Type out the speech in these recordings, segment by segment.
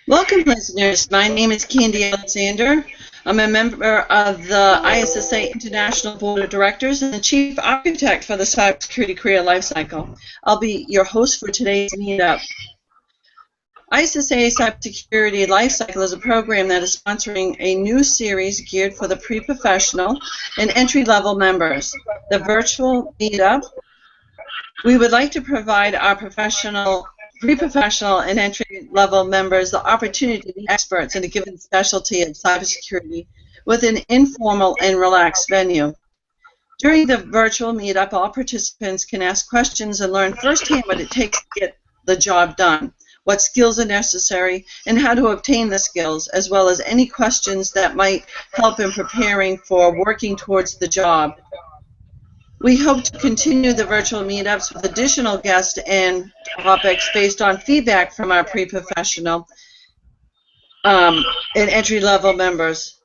Welcome, listeners. My name is Candy Alexander. I'm a member of the ISSA International Board of Directors and the Chief Architect for the Cybersecurity Career Lifecycle. I'll be your host for today's meetup. ISSA Cybersecurity Lifecycle is a program that is sponsoring a new series geared for the pre-professional and entry-level members. The virtual meetup, we would like to provide our pre-professional and entry-level members the opportunity to be experts in a given specialty of cybersecurity with an informal and relaxed venue. During the virtual meetup, all participants can ask questions and learn firsthand what it takes to get the job done, what skills are necessary, and how to obtain the skills, as well as any questions that might help in preparing for working towards the job. We hope to continue the virtual meetups with additional guests and topics based on feedback from our pre-professional and entry-level members.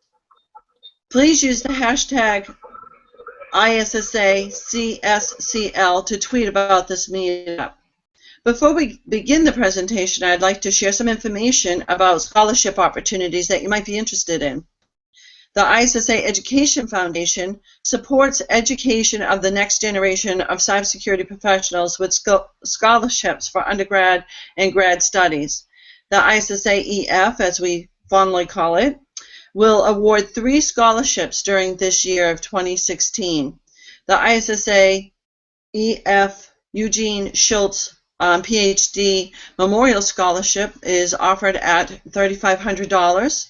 Please use the hashtag ISSACSCL to tweet about this meetup. Before we begin the presentation, I'd like to share some information about scholarship opportunities that you might be interested in. The ISSA Education Foundation supports education of the next generation of cybersecurity professionals with scholarships for undergrad and grad studies. The ISSA EF, as we fondly call it, will award 3 scholarships during this year of 2016. The ISSA EF Eugene Schultz PhD Memorial Scholarship is offered at $3,500.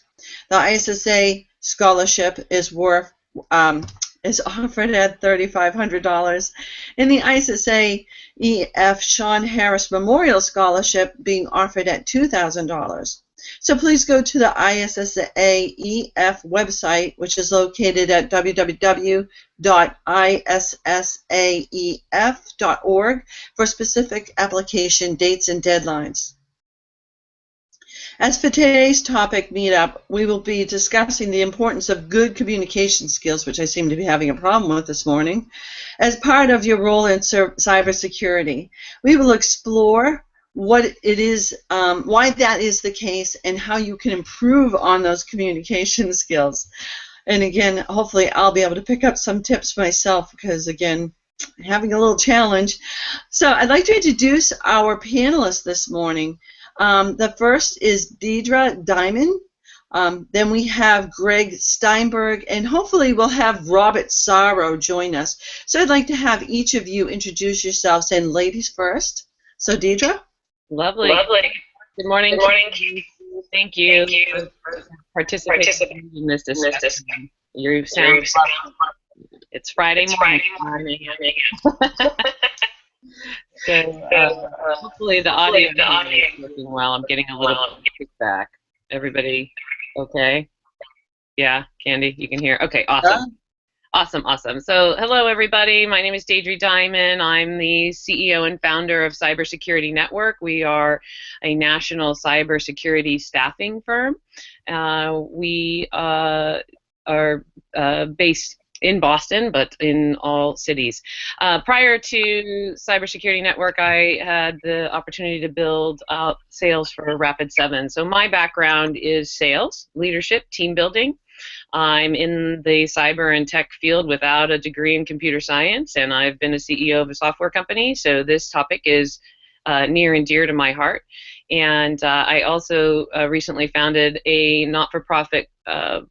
The ISSA scholarship is offered at $3,500, and the ISSA EF Sean Harris Memorial Scholarship being offered at $2,000. So please go to the ISSA EF website, which is located at www.issaef.org for specific application dates and deadlines. As for today's topic meetup, we will be discussing the importance of good communication skills, which I seem to be having a problem with this morning, as part of your role in cybersecurity. We will explore what it is, why that is the case, and how you can improve on those communication skills. And again, hopefully I'll be able to pick up some tips myself because, again, I'm having a little challenge. So I'd like to introduce our panelists this morning. The first is Deidre Diamond. Then we have Greg Sternberg, and hopefully we'll have Robert Sorrow join us. So I'd like to have each of you introduce yourselves, and ladies first. So Deidre? Lovely. Good morning. Good morning. Thank you for participating in this discussion. You sound it's Friday morning. So hopefully the audio is working well. I'm getting a little feedback. Everybody okay? Yeah, Candy, you can hear? Okay, awesome. Awesome. So hello, everybody. My name is Deidre Diamond. I'm the CEO and founder of Cybersecurity Network. We are a national cybersecurity staffing firm. We are based in Boston, but in all cities. Prior to Cybersecurity Network, I had the opportunity to build out sales for Rapid7. So my background is sales, leadership, team building. I'm in the cyber and tech field without a degree in computer science, and I've been a CEO of a software company, so this topic is near and dear to my heart. And I also recently founded a not-for-profit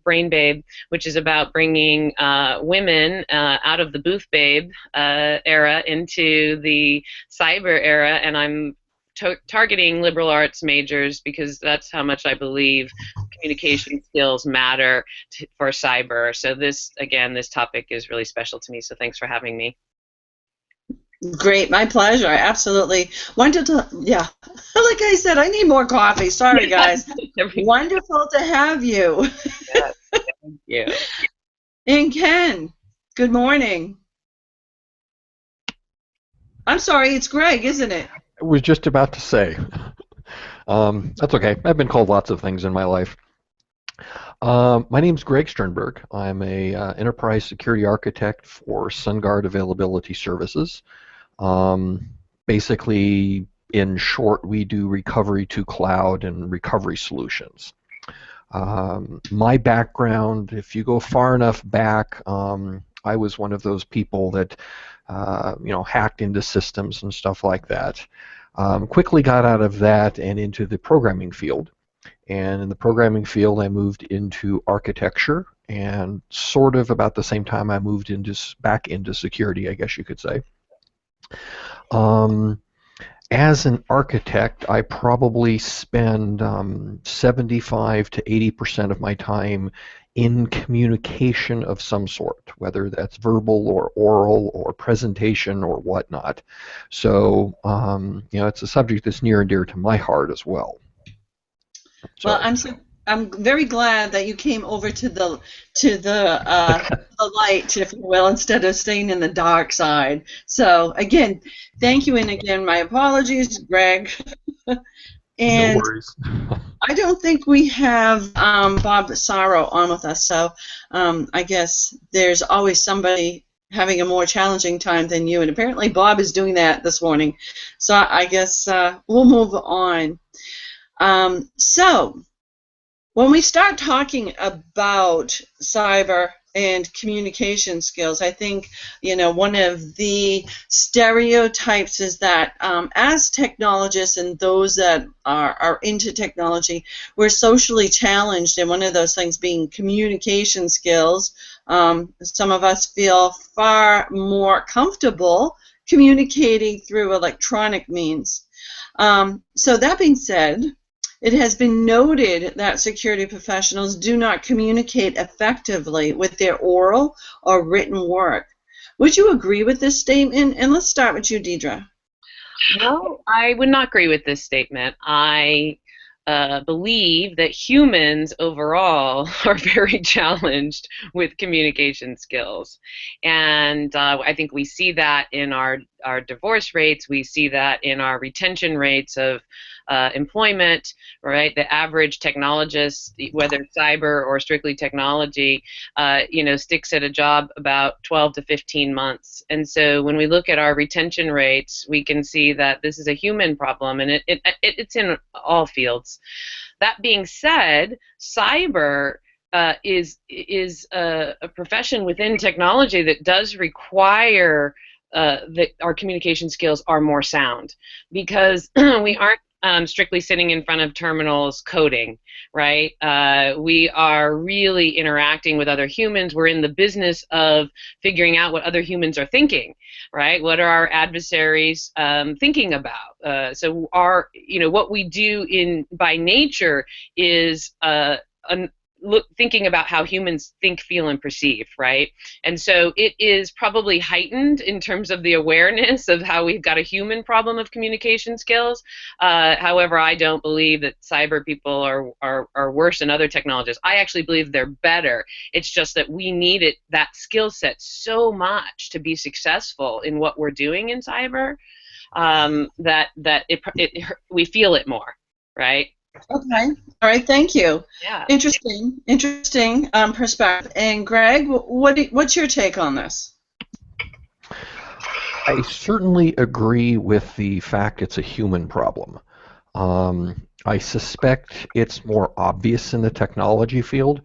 Brain Babe, which is about bringing women out of the booth babe era into the cyber era, and I'm targeting liberal arts majors because that's how much I believe communication skills matter for cyber. So this topic is really special to me, so thanks for having me. Great, my pleasure, absolutely. Wonderful, yeah. Like I said, I need more coffee. Sorry, guys. Wonderful to have you. Yes, thank you. And Ken, good morning. I'm sorry, it's Greg, isn't it? I was just about to say. That's okay. I've been called lots of things in my life. My name's Greg Sternberg. I'm a enterprise security architect for SunGuard Availability Services. Basically, in short, we do recovery to cloud and recovery solutions. My background, if you go far enough back, I was one of those people that hacked into systems and stuff like that. Quickly got out of that and into the programming field. And in the programming field, I moved into architecture, and sort of about the same time I moved back into security, I guess you could say. As an architect, I probably spend 75 to 80% of my time in communication of some sort, whether that's verbal or oral or presentation or whatnot. So, it's a subject that's near and dear to my heart as well. So. Well, I'm very glad that you came over to the the light, if you will, instead of staying in the dark side. So again, thank you, and again, my apologies, Greg. And no worries. I don't think we have Bob Sorrow on with us, so I guess there's always somebody having a more challenging time than you, and apparently Bob is doing that this morning. So I guess we'll move on. So when we start talking about cyber and communication skills, I think one of the stereotypes is that as technologists and those that are into technology, we're socially challenged, and one of those things being communication skills. Some of us feel far more comfortable communicating through electronic means. So that being said, it has been noted that security professionals do not communicate effectively with their oral or written work. Would you agree with this statement? And let's start with you, Deidre. No, I would not agree with this statement. I believe that humans overall are very challenged with communication skills. And I think we see that in our divorce rates. We see that in our retention rates of employment, right? The average technologist, whether cyber or strictly technology, sticks at a job about 12 to 15 months. And so when we look at our retention rates, we can see that this is a human problem, and it's in all fields. That being said, cyber is a profession within technology that does require that our communication skills are more sound, because we aren't strictly sitting in front of terminals coding, right? We are really interacting with other humans. We're in the business of figuring out what other humans are thinking, right? What are our adversaries thinking about? So what we do by nature is thinking about how humans think, feel, and perceive, right? And so it is probably heightened in terms of the awareness of how we've got a human problem of communication skills. However, I don't believe that cyber people are worse than other technologists. I actually believe they're better. It's just that we need that skill set so much to be successful in what we're doing in cyber that we feel it more, right? Okay. All right. Thank you. Yeah. Interesting perspective. And Greg, what's your take on this? I certainly agree with the fact it's a human problem. I suspect it's more obvious in the technology field,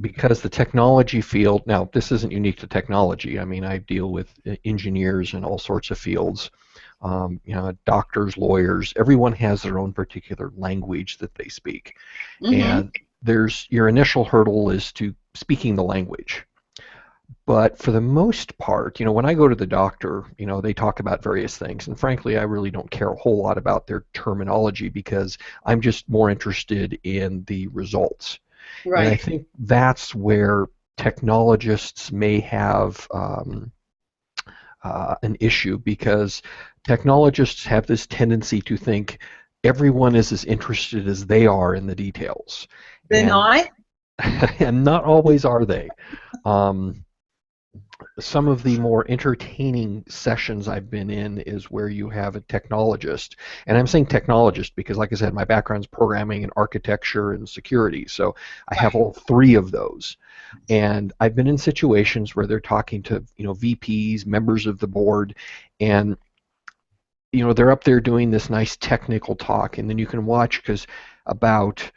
because the technology field, now this isn't unique to technology. I mean, I deal with engineers in all sorts of fields. Doctors, lawyers, everyone has their own particular language that they speak. And your initial hurdle is to speaking the language. But for the most part, when I go to the doctor, they talk about various things. And frankly, I really don't care a whole lot about their terminology, because I'm just more interested in the results. Right. And I think that's where technologists may have an issue, because technologists have this tendency to think everyone is as interested as they are in the details. They're not? And not always are they. Some of the more entertaining sessions I've been in is where you have a technologist, and I'm saying technologist because, like I said, my background's programming and architecture and security, so I have all three of those. And I've been in situations where they're talking to VPs, members of the board, and they're up there doing this nice technical talk, and then you can watch because about,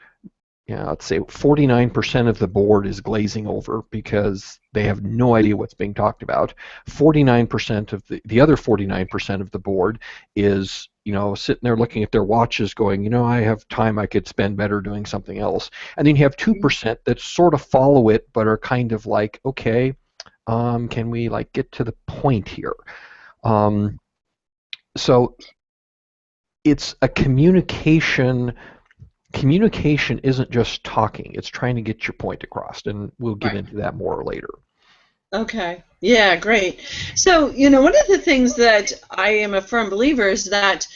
let's say 49% of the board is glazing over because they have no idea what's being talked about. 49% of the other 49% of the board is, sitting there looking at their watches going, I have time I could spend better doing something else. And then you have 2% that sort of follow it but are kind of like, okay, can we like get to the point here? So it's a communication. Communication isn't just talking, it's trying to get your point across, and we'll get into that more later. Okay. Yeah, great. So, one of the things that I am a firm believer is that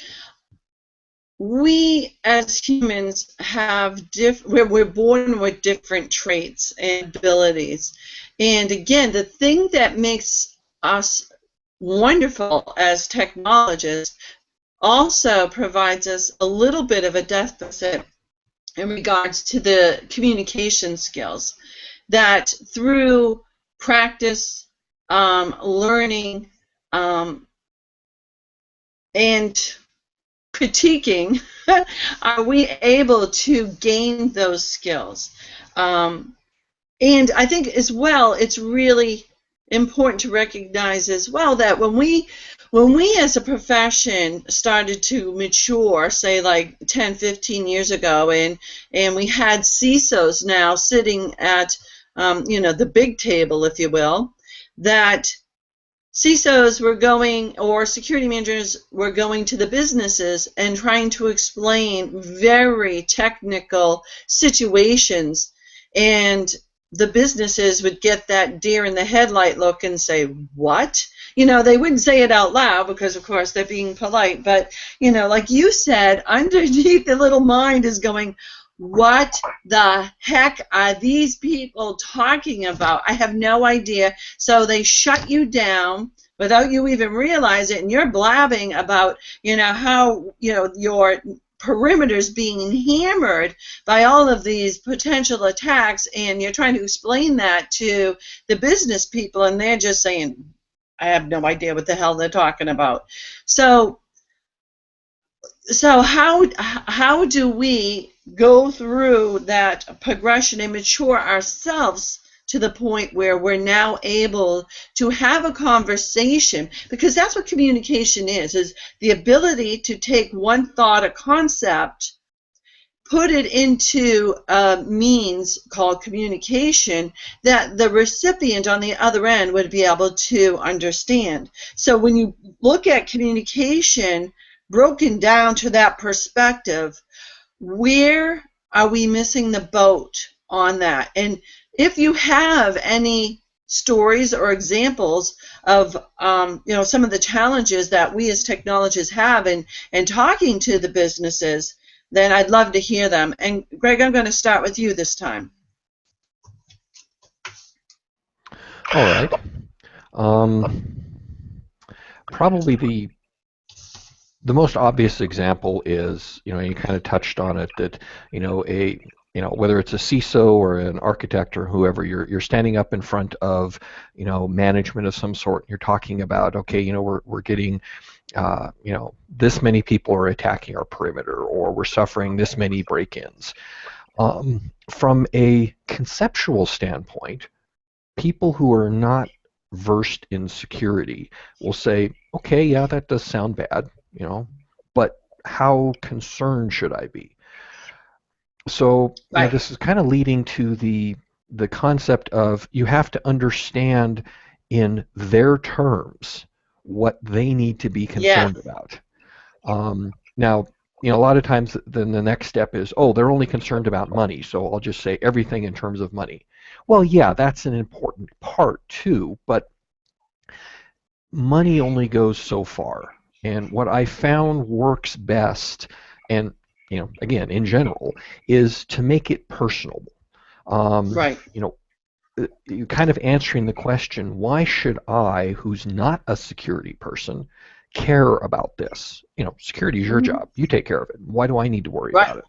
we as humans have we're born with different traits and abilities. And again, the thing that makes us wonderful as technologists also provides us a little bit of a deficit in regards to the communication skills, that through practice, learning, and critiquing, are we able to gain those skills? And I think as well, it's really important to recognize as well that when we as a profession started to mature, say like 10, 15 years ago, and we had CISOs now sitting at the big table, if you will, that CISOs were going, or security managers were going to the businesses and trying to explain very technical situations, and the businesses would get that deer in the headlight look and say, what? They wouldn't say it out loud because, of course, they're being polite, but, like you said, underneath the little mind is going, what the heck are these people talking about? I have no idea. So they shut you down without you even realize it, and you're blabbing about, how, your perimeters being hammered by all of these potential attacks, and you're trying to explain that to the business people, and they're just saying, I have no idea what the hell they're talking about. So how do we go through that progression and mature ourselves to the point where we're now able to have a conversation? Because that's what communication is the ability to take one thought, a concept, put it into a means called communication that the recipient on the other end would be able to understand. So when you look at communication broken down to that perspective, where are we missing the boat on that? And if you have any stories or examples of some of the challenges that we as technologists have in talking to the businesses, then I'd love to hear them. And Greg, I'm going to start with you this time. All right. Probably the most obvious example is, you kind of touched on it, that whether it's a CISO or an architect or whoever, you're standing up in front of management of some sort. You're talking about, okay, we're getting this many people are attacking our perimeter, or we're suffering this many break-ins. From a conceptual standpoint, people who are not versed in security will say, okay, yeah, that does sound bad, but how concerned should I be? So this is kind of leading to the concept of you have to understand in their terms what they need to be concerned about. Now, a lot of times then the next step is, oh, they're only concerned about money, so I'll just say everything in terms of money. Well, yeah, that's an important part too, but money only goes so far. And what I found works best, and again, in general, is to make it personal. You kind of answering the question, why should I, who's not a security person, care about this? Security is your job. You take care of it. Why do I need to worry about it?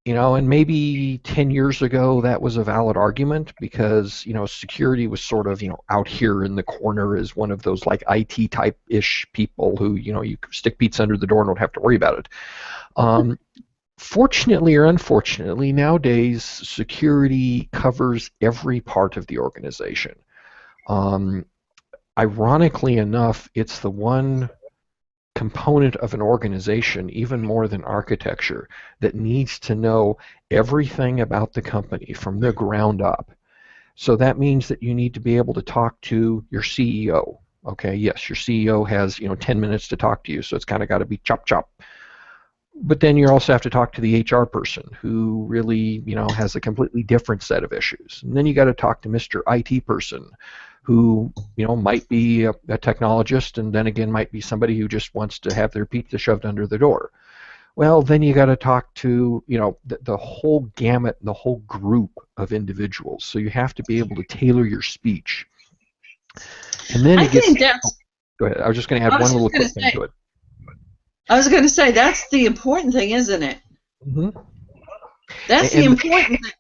and maybe 10 years ago that was a valid argument because, security was sort of, out here in the corner as one of those like IT type-ish people who, you stick pizza under the door and don't have to worry about it. Fortunately or unfortunately, nowadays security covers every part of the organization. Ironically enough, it's the one component of an organization, even more than architecture, that needs to know everything about the company from the ground up. So that means that you need to be able to talk to your CEO. Okay, yes, your CEO has 10 minutes to talk to you, so it's kind of got to be chop chop. But then you also have to talk to the HR person who really has a completely different set of issues. And then you got to talk to Mr. IT person who might be a technologist, and then again might be somebody who just wants to have their pizza shoved under the door. Well, then you got to talk to the whole gamut, the whole group of individuals. So you have to be able to tailor your speech. And then it gets. Go ahead. I was just going to add one little quick thing to it. I was going to say that's the important thing, isn't it? Mm-hmm. That's the important thing.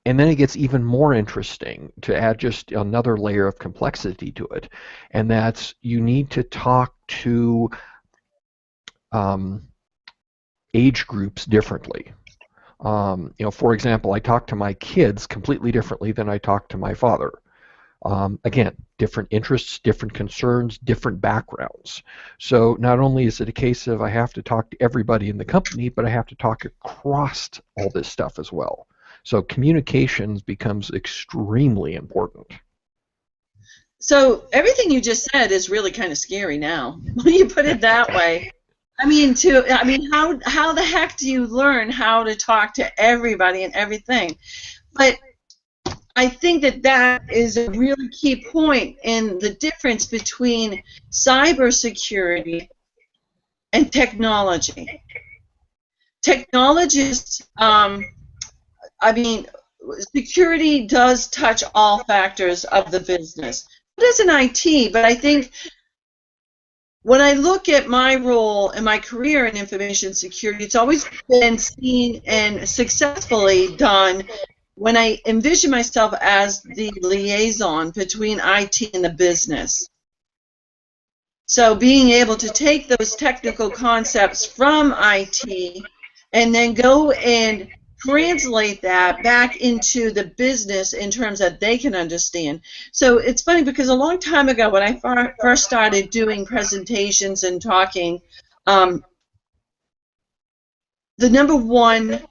And then it gets even more interesting to add just another layer of complexity to it, and that's you need to talk to age groups differently. For example, I talk to my kids completely differently than I talk to my father. Again, different interests, different concerns, different backgrounds. So not only is it a case of I have to talk to everybody in the company, but I have to talk across all this stuff as well. So communications becomes extremely important. So everything you just said is really kind of scary now when you put it that way. I mean, how the heck do you learn how to talk to everybody and everything? But I think that is a really key point in the difference between cybersecurity and technology. Technologists, security does touch all factors of the business. It is an IT, but I think when I look at my role and my career in information security, it's always been seen and successfully done when I envision myself as the liaison between IT and the business. So being able to take those technical concepts from IT and then go and translate that back into the business in terms that they can understand. So it's funny because a long time ago when I first started doing presentations and talking, the number one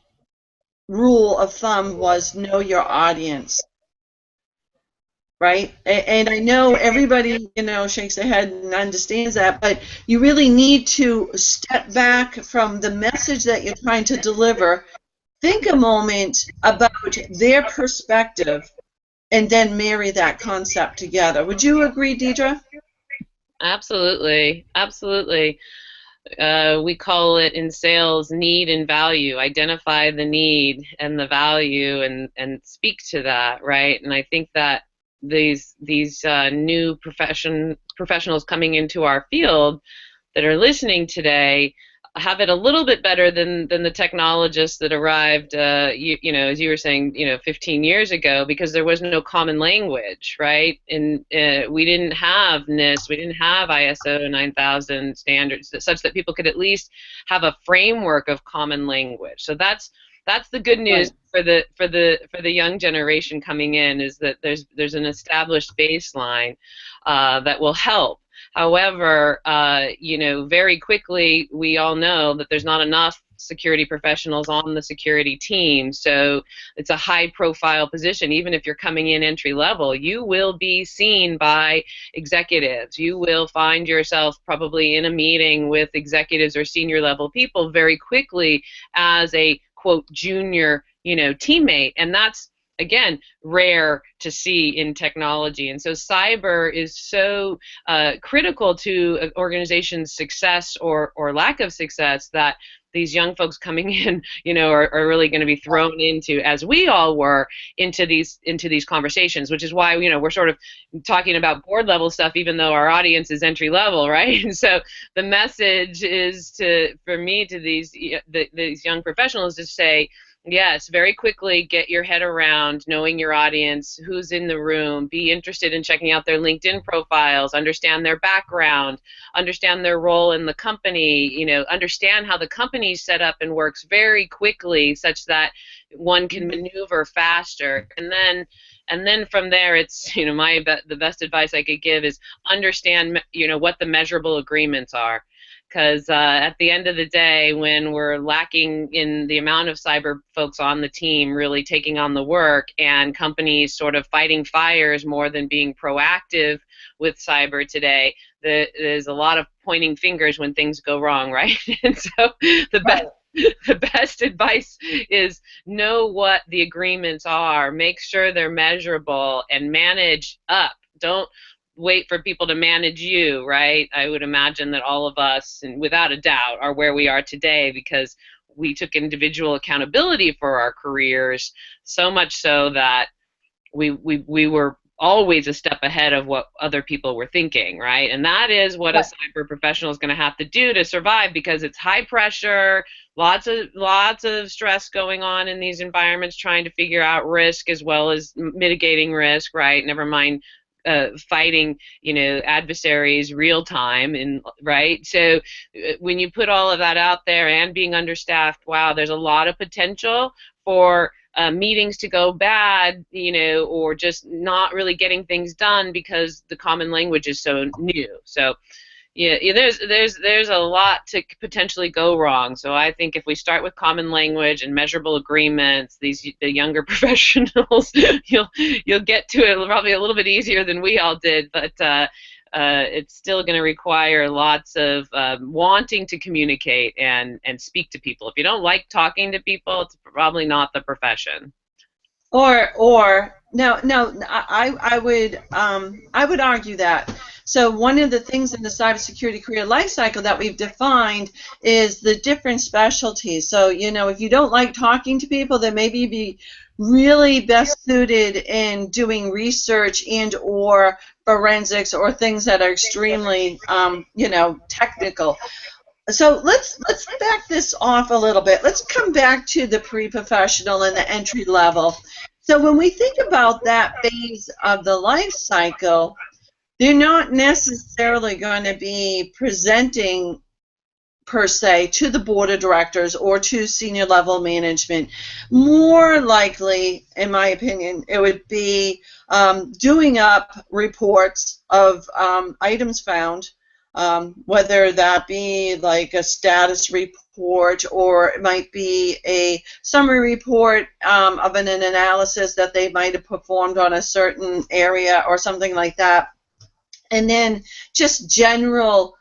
rule of thumb was know your audience, right? And I know everybody, shakes their head and understands that, but you really need to step back from the message that you're trying to deliver. Think a moment about their perspective and then marry that concept together. Would you agree, Deidre? Absolutely, absolutely. We call it in sales need and value. Identify the need and the value and speak to that, right? And I think that these new professionals coming into our field that are listening today have it a little bit better than the technologists that arrived, as you were saying, 15 years ago, because there was no common language, right? And we didn't have NIST, we didn't have ISO 9000 standards, such that people could at least have a framework of common language. So that's the good news for the young generation coming in, is that there's an established baseline that will help. However, very quickly we all know that there's not enough security professionals on the security team, so it's a high-profile position. Even if you're coming in entry level, you will be seen by executives. You will find yourself probably in a meeting with executives or senior level people very quickly as a quote junior teammate, and that's again rare to see in technology. And so cyber is so critical to an organization's success or lack of success that these young folks coming in, are really going to be thrown into, as we all were, into these conversations, which is why, we're sort of talking about board level stuff, even though our audience is entry level, right? So the message is for me to these young professionals to say, yes, very quickly get your head around knowing your audience, who's in the room, be interested in checking out their LinkedIn profiles, understand their background, understand their role in the company, understand how the company's set up and works very quickly such that one can maneuver faster. And then from there, it's, the best advice I could give is understand, what the measurable agreements are. Because at the end of the day, when we're lacking in the amount of cyber folks on the team really taking on the work, and companies sort of fighting fires more than being proactive with cyber today, there's a lot of pointing fingers when things go wrong, right? And so the best advice is know what the agreements are, make sure they're measurable, and manage up. Don't wait for people to manage you, right? I would imagine that all of us, and without a doubt, are where we are today because we took individual accountability for our careers, so much so that we were always a step ahead of what other people were thinking, right? And that is what a cyber professional is going to have to do to survive, because it's high pressure, lots of stress going on in these environments, trying to figure out risk as well as mitigating risk, right? Never mind fighting, adversaries real time, right? So when you put all of that out there and being understaffed, wow, there's a lot of potential for meetings to go bad, or just not really getting things done because the common language is so new. So yeah, there's a lot to potentially go wrong. So I think if we start with common language and measurable agreements, the younger professionals, you'll get to it probably a little bit easier than we all did. But it's still going to require lots of wanting to communicate and speak to people. If you don't like talking to people, it's probably not the profession. Or no, I would argue that. So one of the things in the cybersecurity career life cycle that we've defined is the different specialties. So, if you don't like talking to people, then maybe you'd be really best suited in doing research and or forensics or things that are extremely, technical. So let's back this off a little bit. Let's come back to the pre-professional and the entry level. So when we think about that phase of the life cycle, they're not necessarily going to be presenting per se to the board of directors or to senior level management. More likely, in my opinion, it would be doing up reports of items found, whether that be like a status report, or it might be a summary report of an analysis that they might have performed on a certain area or something like that. And then just general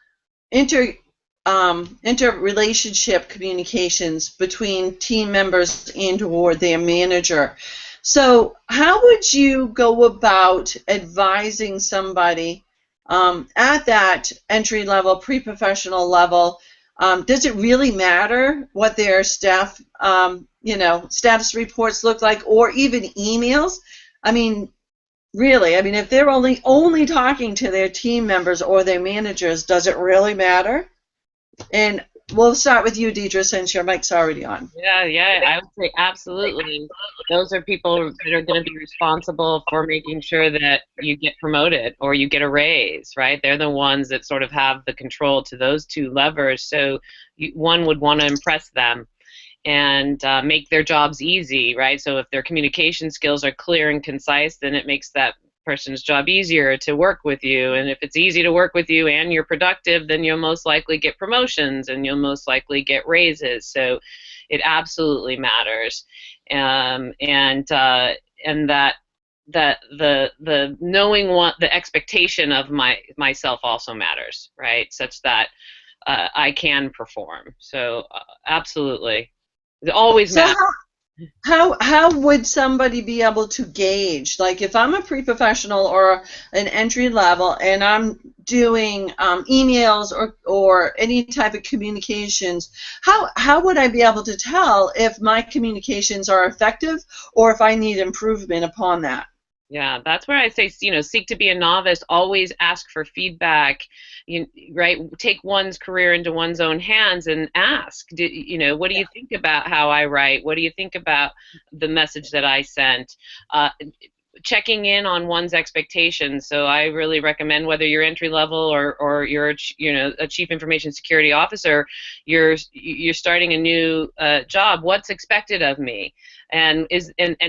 interrelationship communications between team members and or their manager. So how would you go about advising somebody at that entry level, pre-professional level? Does it really matter what their staff, status reports look like, or even emails? I mean, really, if they're only talking to their team members or their managers, does it really matter? And we'll start with you, Deidre, since your mic's already on. Yeah, I would say absolutely. Those are people that are going to be responsible for making sure that you get promoted or you get a raise, right? They're the ones that sort of have the control to those two levers. So one would want to impress them and make their jobs easy, right? So if their communication skills are clear and concise, then it makes that person's job easier to work with you. And if it's easy to work with you and you're productive, then you'll most likely get promotions and you'll most likely get raises. So it absolutely matters. And that the knowing what the expectation of myself also matters, right? Such that I can perform. So absolutely. It always matters. How would somebody be able to gauge, like if I'm a pre-professional or an entry level and I'm doing emails or any type of communications, how would I be able to tell if my communications are effective or if I need improvement upon that? Yeah, that's where I say, seek to be a novice, always ask for feedback, right? Take one's career into one's own hands and ask, what do you think about how I write? What do you think about the message that I sent? Checking in on one's expectations. So I really recommend, whether you're entry level or you're a chief information security officer, you're starting a new job. What's expected of me, and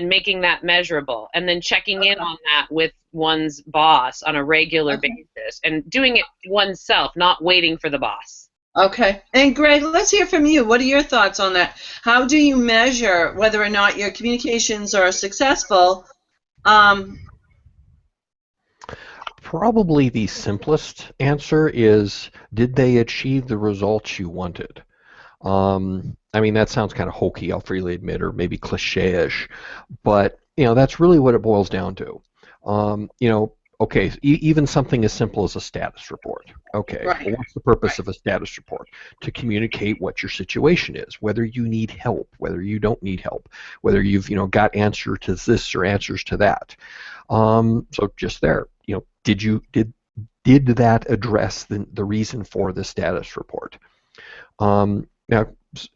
making that measurable, and then checking in on that with one's boss on a regular basis, and doing it oneself, not waiting for the boss. Okay. And Greg, let's hear from you. What are your thoughts on that? How do you measure whether or not your communications are successful? Probably the simplest answer is, did they achieve the results you wanted? I mean, that sounds kind of hokey, I'll freely admit, or maybe cliche-ish, but that's really what it boils down to. Okay, even something as simple as a status report. Okay, Right. well, what's the purpose of a status report? To communicate what your situation is, whether you need help, whether you don't need help, whether you've got answer to this or answers to that. So just there, did that address the reason for the status report? Now,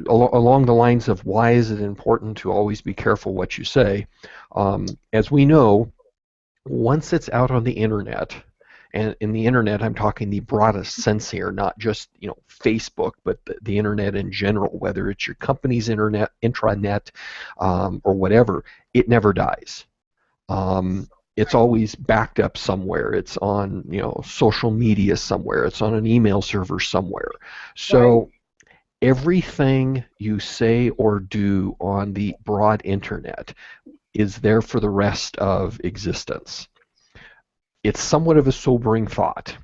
along the lines of why is it important to always be careful what you say, as we know, once it's out on the internet, and in the internet I'm talking the broadest sense here, not just Facebook, but the internet in general, whether it's your company's internet, intranet, or whatever, it never dies. It's always backed up somewhere. It's on social media somewhere. It's on an email server somewhere. So Right. everything you say or do on the broad internet is there for the rest of existence. It's somewhat of a sobering thought.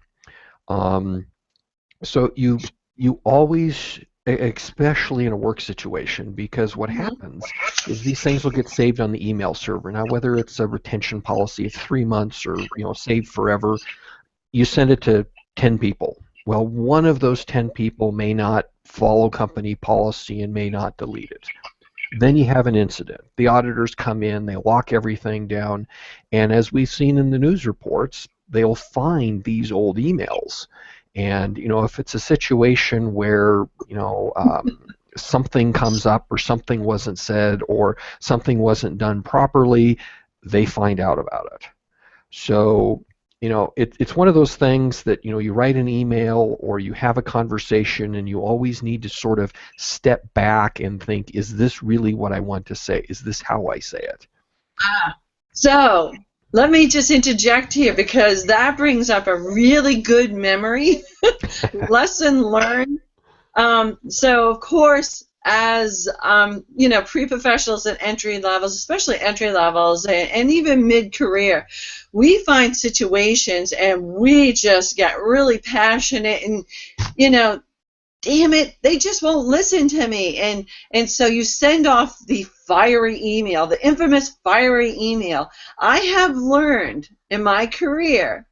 So you always, especially in a work situation, because what happens is these things will get saved on the email server. Now, whether it's a retention policy, it's 3 months, or saved forever, you send it to 10 people. Well, one of those 10 people may not follow company policy and may not delete it. Then you have an incident. The auditors come in, they lock everything down, and as we've seen in the news reports, they'll find these old emails. And if it's a situation where something comes up or something wasn't said or something wasn't done properly, they find out about it. So it's one of those things that you write an email or you have a conversation and you always need to sort of step back and think, is this really what I want to say? Is this how I say it? So let me just interject here, because that brings up a really good memory. Lesson learned. So of course, as pre-professionals and entry levels, especially entry levels and even mid-career, we find situations and we just get really passionate and damn it, they just won't listen to me, and so you send off the fiery email, the infamous fiery email. I have learned in my career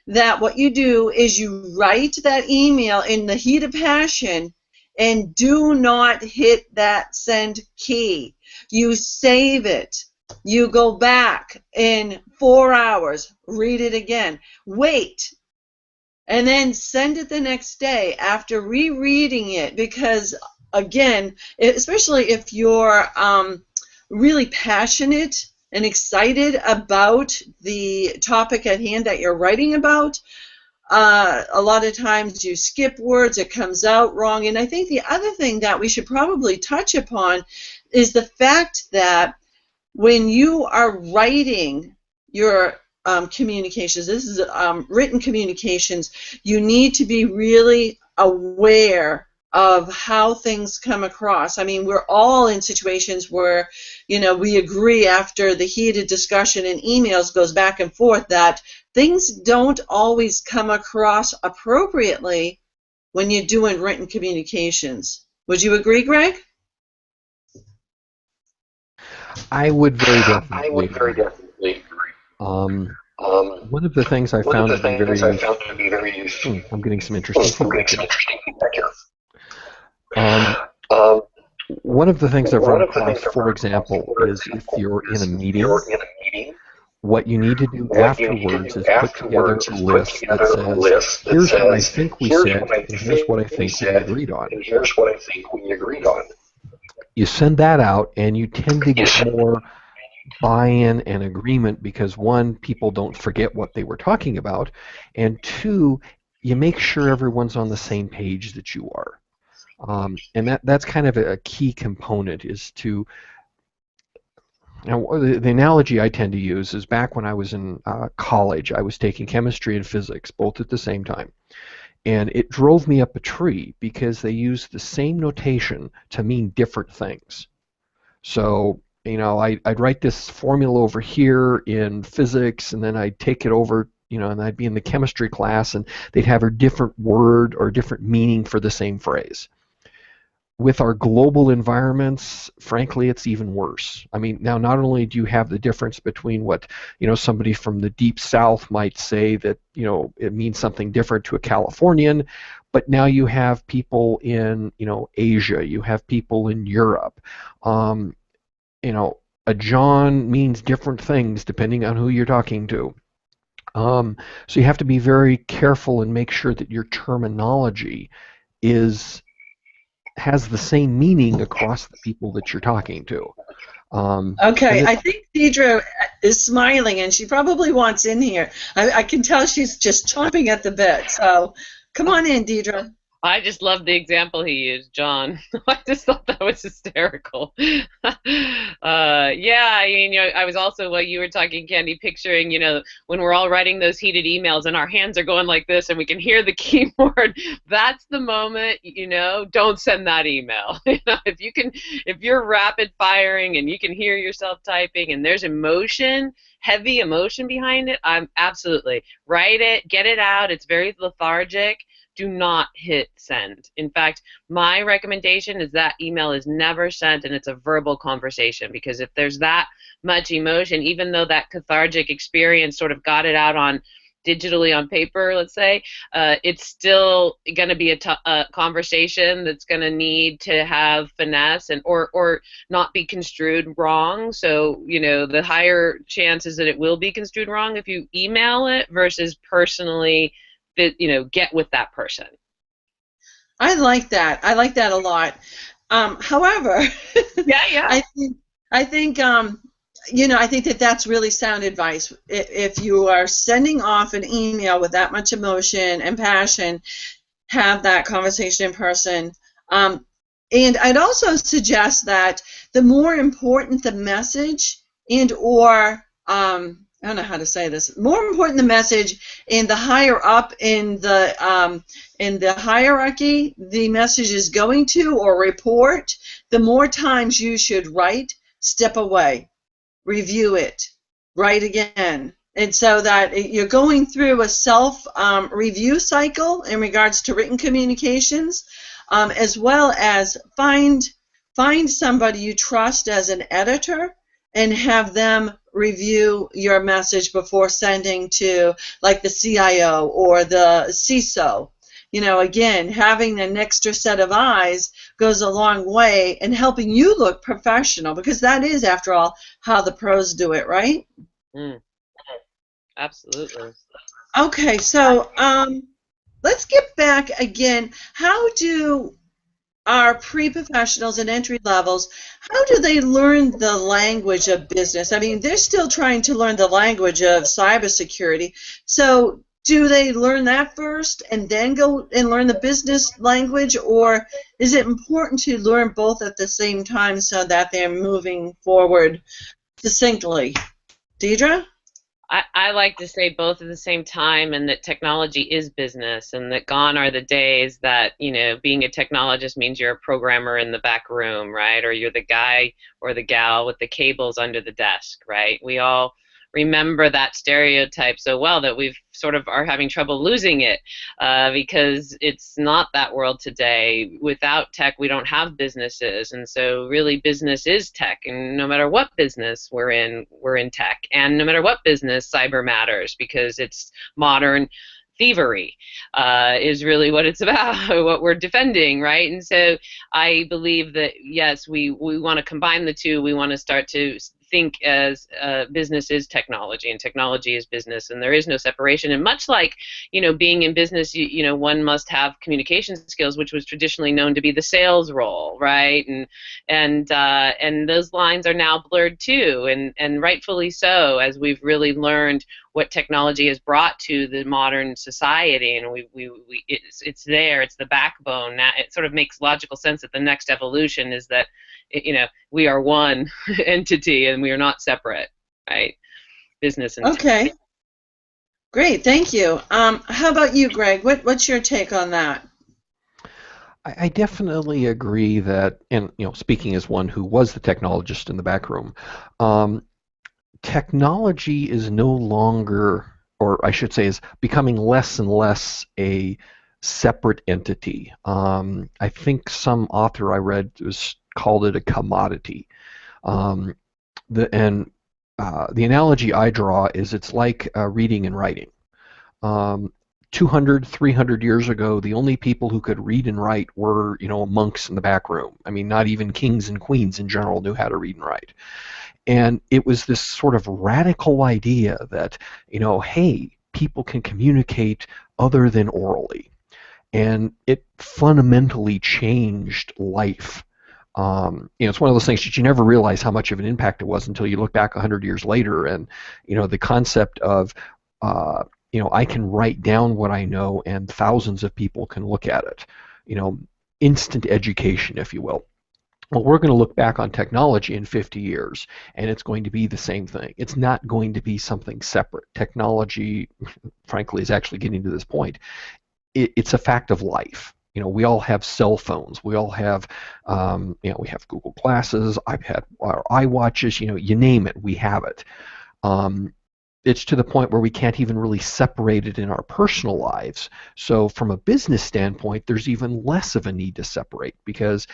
that what you do is you write that email in the heat of passion and do not hit that send key. You save it. You go back in 4 hours, read it again, wait, and then send it the next day after rereading it, because again, especially if you're really passionate and excited about the topic at hand that you're writing about, a lot of times you skip words, it comes out wrong. And I think the other thing that we should probably touch upon is the fact that when you are writing your communications, this is written communications, you need to be really aware of how things come across. I mean, we're all in situations where, we agree after the heated discussion in emails goes back and forth that things don't always come across appropriately when you're doing written communications. Would you agree, Greg? I would very I definitely would very agree. definitely agree. Um, Um, one of the things I one of found the to be things very I useful. found to be very useful. I'm getting some interesting I'm getting feedback some here. interesting feedback here. Um, Um, one of the things I've run one of the across, things I've for run across, example, for is if example, you're in is a if meeting, you're in a meeting, what you need to do what you need to afterwards do is put together afterwards a is put list that together a says, list that here's what I says, think we here's said, what I and here's think what I we think we said, agreed on. and here's what I think we agreed on. You send that out, and you tend to You get send more buy-in and agreement because, one, people don't forget what they were talking about, and two, you make sure everyone's on the same page that you are. And that's kind of a key component is to, now, the analogy I tend to use is back when I was in college, I was taking chemistry and physics both at the same time. And it drove me up a tree because they used the same notation to mean different things. So, I'd write this formula over here in physics, and then I'd take it over, and I'd be in the chemistry class, and they'd have a different word or a different meaning for the same phrase. With our global environments, frankly, it's even worse. I mean, now not only do you have the difference between what, somebody from the deep south might say that, it means something different to a Californian, but now you have people in, Asia, you have people in Europe. Um, a John means different things depending on who you're talking to. So you have to be very careful and make sure that your terminology is has the same meaning across the people that you're talking to. And Okay, it, I think Deidre is smiling, and she probably wants in here. I can tell she's just chomping at the bit. So come on in, Deidre. I just love the example he used, John. I just thought that was hysterical. Yeah, I mean, I was also, while you were talking, Candy, picturing, when we're all writing those heated emails and our hands are going like this and we can hear the keyboard. That's the moment, don't send that email. If you're rapid firing and you can hear yourself typing and there's emotion, heavy emotion behind it, I'm absolutely write it, get it out. It's very lethargic. Do not hit send. In fact, my recommendation is that email is never sent and it's a verbal conversation, because if there's that much emotion, even though that cathartic experience sort of got it out on digitally on paper, let's say, it's still going to be a conversation that's going to need to have finesse and or not be construed wrong. So, the higher chances that it will be construed wrong if you email it versus personally get with that person. I like that. I like that a lot. However, Yeah. I think I think that that's really sound advice. If you are sending off an email with that much emotion and passion, have that conversation in person. And I'd also suggest that the more important the message I don't know how to say this. More important the message, and the higher up in the hierarchy the message is going to or report, the more times you should write, step away, review it, write again. And so that you're going through a self-review cycle in regards to written communications, as well as find somebody you trust as an editor and have them review your message before sending to, like, the CIO or the CISO. Again, having an extra set of eyes goes a long way in helping you look professional, because that is, after all, how the pros do it, right? Mm, absolutely. Okay, so let's get back again. How do our pre-professionals and entry levels, how do they learn the language of business? I mean, they're still trying to learn the language of cybersecurity. So do they learn that first and then go and learn the business language, or is it important to learn both at the same time so that they're moving forward succinctly? Deidre? I like to say both at the same time, and that technology is business, and that gone are the days that, being a technologist means you're a programmer in the back room, right? Or you're the guy or the gal with the cables under the desk, right? We all remember that stereotype so well that we've sort of are having trouble losing it, because it's not that world today. Without tech, we don't have businesses, and so really business is tech, and no matter what business we're in tech, and no matter what business, cyber matters because it's modern thievery, is really what it's about, what we're defending, right? And so I believe that, yes, we want to combine the two. We want to start to think as business is technology and technology is business, and there is no separation. And much like, being in business, one must have communication skills, which was traditionally known to be the sales role, right? And those lines are now blurred too, and rightfully so, as we've really learned what technology has brought to the modern society, and it's there, it's the backbone. Now it sort of makes logical sense that the next evolution is that we are one entity and we are not separate, right? Business and okay, tech. great, thank you. How about you, Greg? What's your take on that? I definitely agree that, and speaking as one who was the technologist in the back room, technology is no longer, or I should say, is becoming less and less a separate entity. I think some author I read called it a commodity. The analogy I draw is it's like reading and writing. 200, 300 years ago, the only people who could read and write were, monks in the back room. I mean, not even kings and queens in general knew how to read and write. And it was this sort of radical idea that, hey, people can communicate other than orally. And it fundamentally changed life. It's one of those things that you never realize how much of an impact it was until you look back 100 years later, and the concept of I can write down what I know and thousands of people can look at it. Instant education, if you will. Well, we're going to look back on technology in 50 years, and it's going to be the same thing. It's not going to be something separate. Technology, frankly, is actually getting to this point. It's a fact of life. We all have cell phones. We all have, we have Google Glasses, iPad, or iWatches. You name it, we have it. It's to the point where we can't even really separate it in our personal lives. So, from a business standpoint, there's even less of a need to separate, because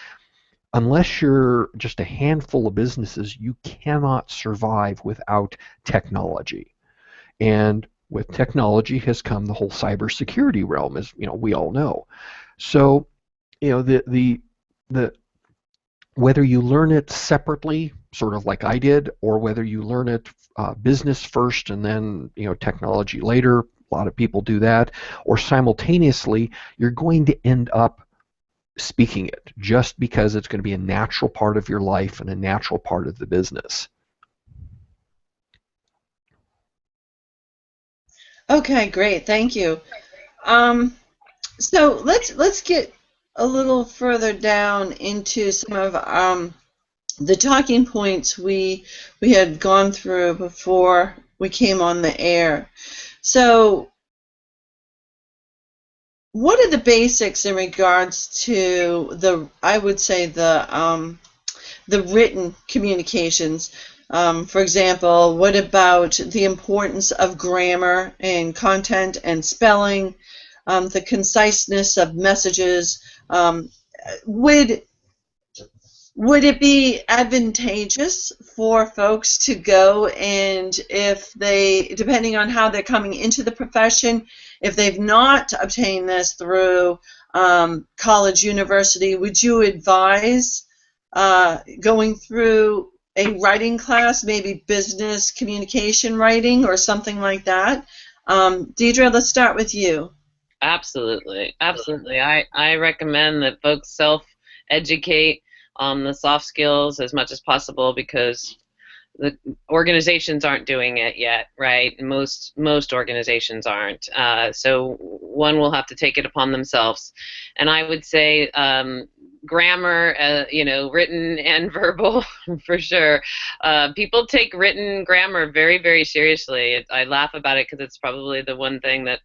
unless you're just a handful of businesses, you cannot survive without technology. And with technology has come the whole cybersecurity realm, as we all know. So, the whether you learn it separately, sort of like I did, or whether you learn it business first and then technology later, a lot of people do that, or simultaneously, you're going to end up speaking it, just because it's going to be a natural part of your life and a natural part of the business. Okay, great, thank you. So let's get a little further down into some of the talking points we had gone through before we came on the air. So, what are the basics in regards to I would say the written communications? For example, what about the importance of grammar and content and spelling, the conciseness of messages? Would it be advantageous for folks to go, and if they, depending on how they're coming into the profession, if they've not obtained this through college, university, would you advise going through a writing class, maybe business communication writing or something like that? Deidre, let's start with you. Absolutely, absolutely. I recommend that folks self-educate on the soft skills as much as possible, because the organizations aren't doing it yet, right? Most organizations aren't. So one will have to take it upon themselves. And I would say grammar, written and verbal, for sure. People take written grammar very, very seriously. I laugh about it because it's probably the one thing that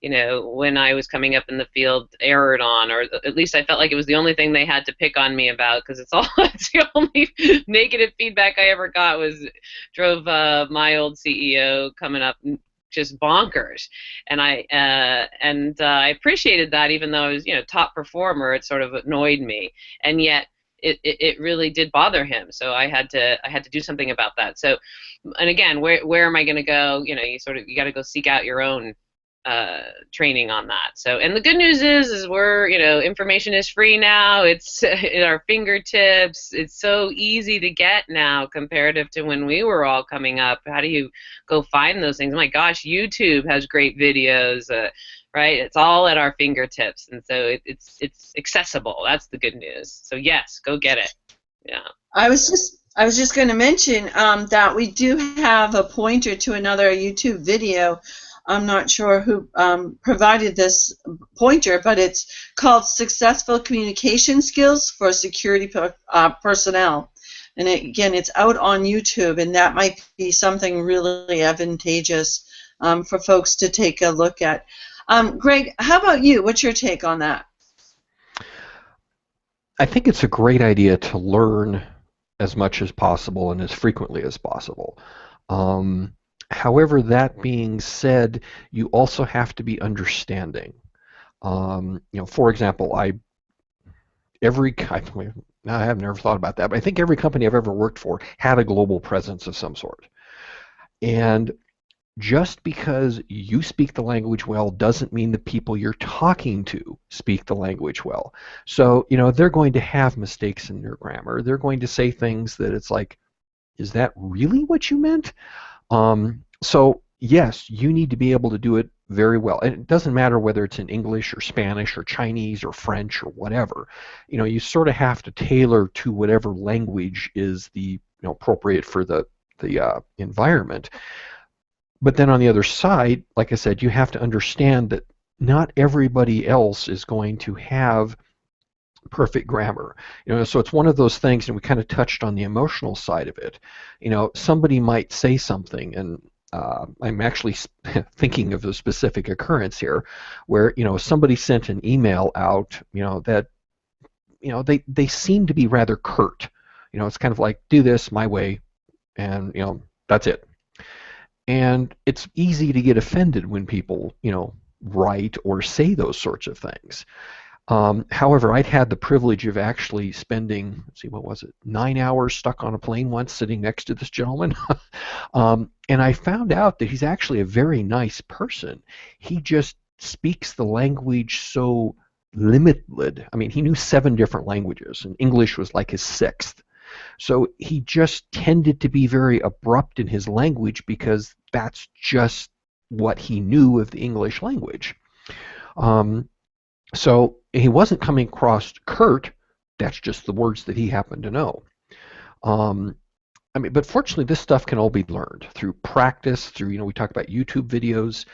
when I was coming up in the field, erred on, or at least I felt like it was the only thing they had to pick on me about, because it's the only negative feedback I ever got drove my old CEO coming up just bonkers, and I appreciated that, even though I was top performer. It sort of annoyed me, and yet it really did bother him. So I had to do something about that. So, and again, where am I going to go? You got to go seek out your own training on that. So, and the good news is we're, information is free now. It's at our fingertips. It's so easy to get now comparative to when we were all coming up. How do you go find those things? Oh my gosh, YouTube has great videos, right? It's all at our fingertips, and so it's accessible. That's the good news. So yes, go get it. Yeah. I was just going to mention that we do have a pointer to another YouTube video. I'm not sure who provided this pointer, but it's called Successful Communication Skills for Security Personnel. And again, it's out on YouTube, and that might be something really advantageous for folks to take a look at. Greg, how about you? What's your take on that? I think it's a great idea to learn as much as possible and as frequently as possible. However, that being said, you also have to be understanding. For example, I have never thought about that, but I think every company I've ever worked for had a global presence of some sort. And just because you speak the language well doesn't mean the people you're talking to speak the language well. So, they're going to have mistakes in their grammar. They're going to say things that it's like, is that really what you meant? So yes, you need to be able to do it very well. And it doesn't matter whether it's in English or Spanish or Chinese or French or whatever. You sort of have to tailor to whatever language is the appropriate for the environment. But then on the other side, like I said, you have to understand that not everybody else is going to have perfect grammar. So it's one of those things, and we kind of touched on the emotional side of it. Somebody might say something, and I'm actually thinking of a specific occurrence here where somebody sent an email out that they seem to be rather curt. It's kind of like, do this my way, and that's it. And it's easy to get offended when people write or say those sorts of things. However, I'd had the privilege of actually spending, 9 hours stuck on a plane once sitting next to this gentleman. And I found out that he's actually a very nice person. He just speaks the language so limited. I mean, he knew 7 different languages, and English was like his 6th. So he just tended to be very abrupt in his language because that's just what he knew of the English language. So he wasn't coming across curt. That's just the words that he happened to know. But fortunately, this stuff can all be learned through practice, through, we talk about YouTube videos,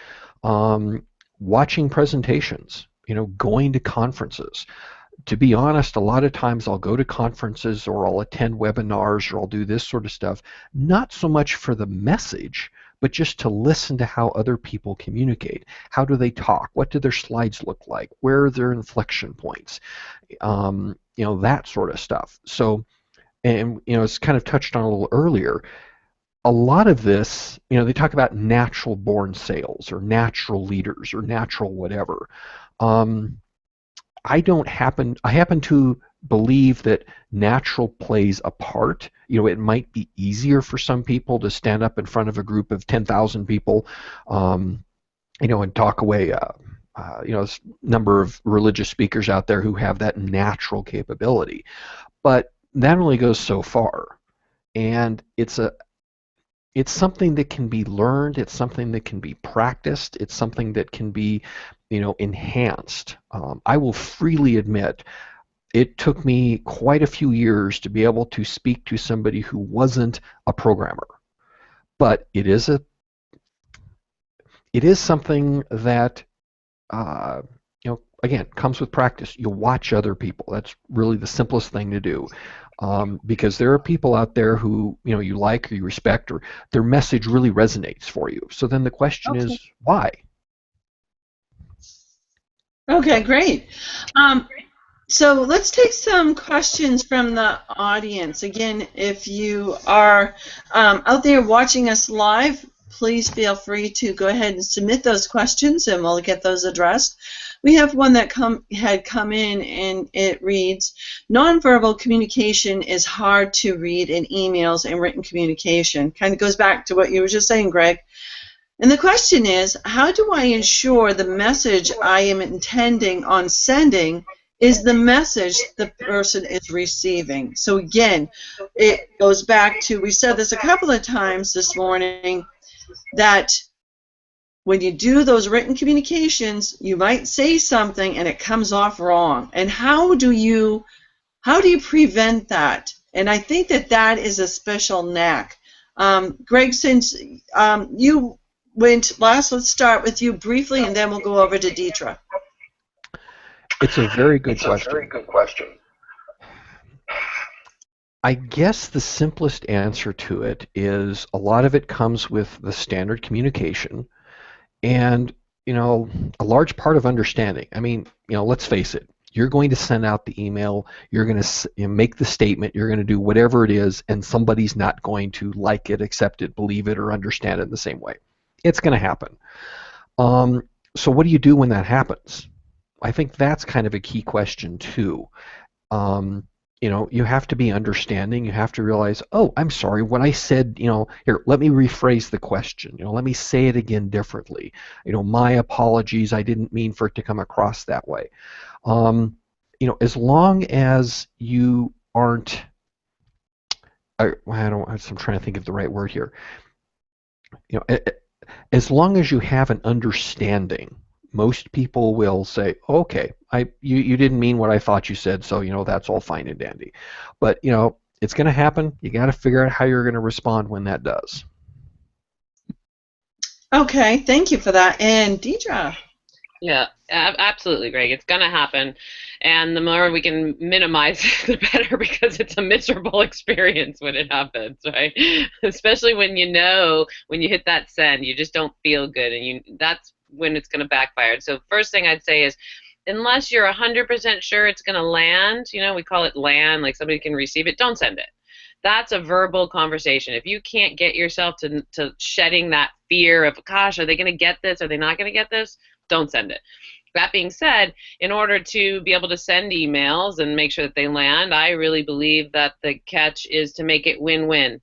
watching presentations, going to conferences. To be honest, a lot of times I'll go to conferences or I'll attend webinars or I'll do this sort of stuff, not so much for the message, but just to listen to how other people communicate. How do they talk? What do their slides look like? Where are their inflection points? That sort of stuff. So, and it's kind of touched on a little earlier. A lot of this, they talk about natural born sales or natural leaders or natural whatever. I happen to believe that natural plays a part. It might be easier for some people to stand up in front of a group of 10,000 people, and talk away. There's a number of religious speakers out there who have that natural capability, but that only goes so far, and it's something that can be learned. It's something that can be practiced. It's something that can be, enhanced. I will freely admit, it took me quite a few years to be able to speak to somebody who wasn't a programmer. But it is something that, again, comes with practice. You watch other people. That's really the simplest thing to do. Because there are people out there who you like or you respect, or their message really resonates for you. So then the question Okay. is, why? Okay, great. So let's take some questions from the audience. Again, if you are out there watching us live, please feel free to go ahead and submit those questions, and we'll get those addressed. We have one that had come in, and it reads, nonverbal communication is hard to read in emails and written communication. Kind of goes back to what you were just saying, Greg. And the question is, how do I ensure the message I am intending on sending is the message the person is receiving? So again, it goes back to, we said this a couple of times this morning, that when you do those written communications, you might say something and it comes off wrong. And how do you prevent that? And I think that is a special knack. Greg, since you went last, let's start with you briefly, and then we'll go over to Deidre. It's a very good question. A very good question. I guess the simplest answer to it is a lot of it comes with the standard communication, and a large part of understanding. I mean, let's face it. You're going to send out the email, you're going to make the statement, you're going to do whatever it is, and somebody's not going to like it, accept it, believe it, or understand it in the same way. It's going to happen. So what do you do when that happens? I think that's kind of a key question too. You have to be understanding. You have to realize, oh, I'm sorry, what I said, here, let me rephrase the question. Let me say it again differently. My apologies, I didn't mean for it to come across that way. As long as you aren't, I'm trying to think of the right word here. As long as you have an understanding, most people will say, okay, you didn't mean what I thought you said, so that's all fine and dandy. But it's going to happen. You got to figure out how you're going to respond when that does. Okay, thank you for that. And Deidre. Yeah, absolutely, Greg. It's going to happen, and the more we can minimize it, the better, because it's a miserable experience when it happens, right? Especially when when you hit that send, you just don't feel good, and that's when it's going to backfire. So first thing I'd say is, unless you're 100% sure it's going to land, we call it land, like somebody can receive it, don't send it. That's a verbal conversation. If you can't get yourself to shedding that fear of, gosh, are they going to get this? Are they not going to get this? Don't send it. That being said, in order to be able to send emails and make sure that they land, I really believe that the catch is to make it win-win,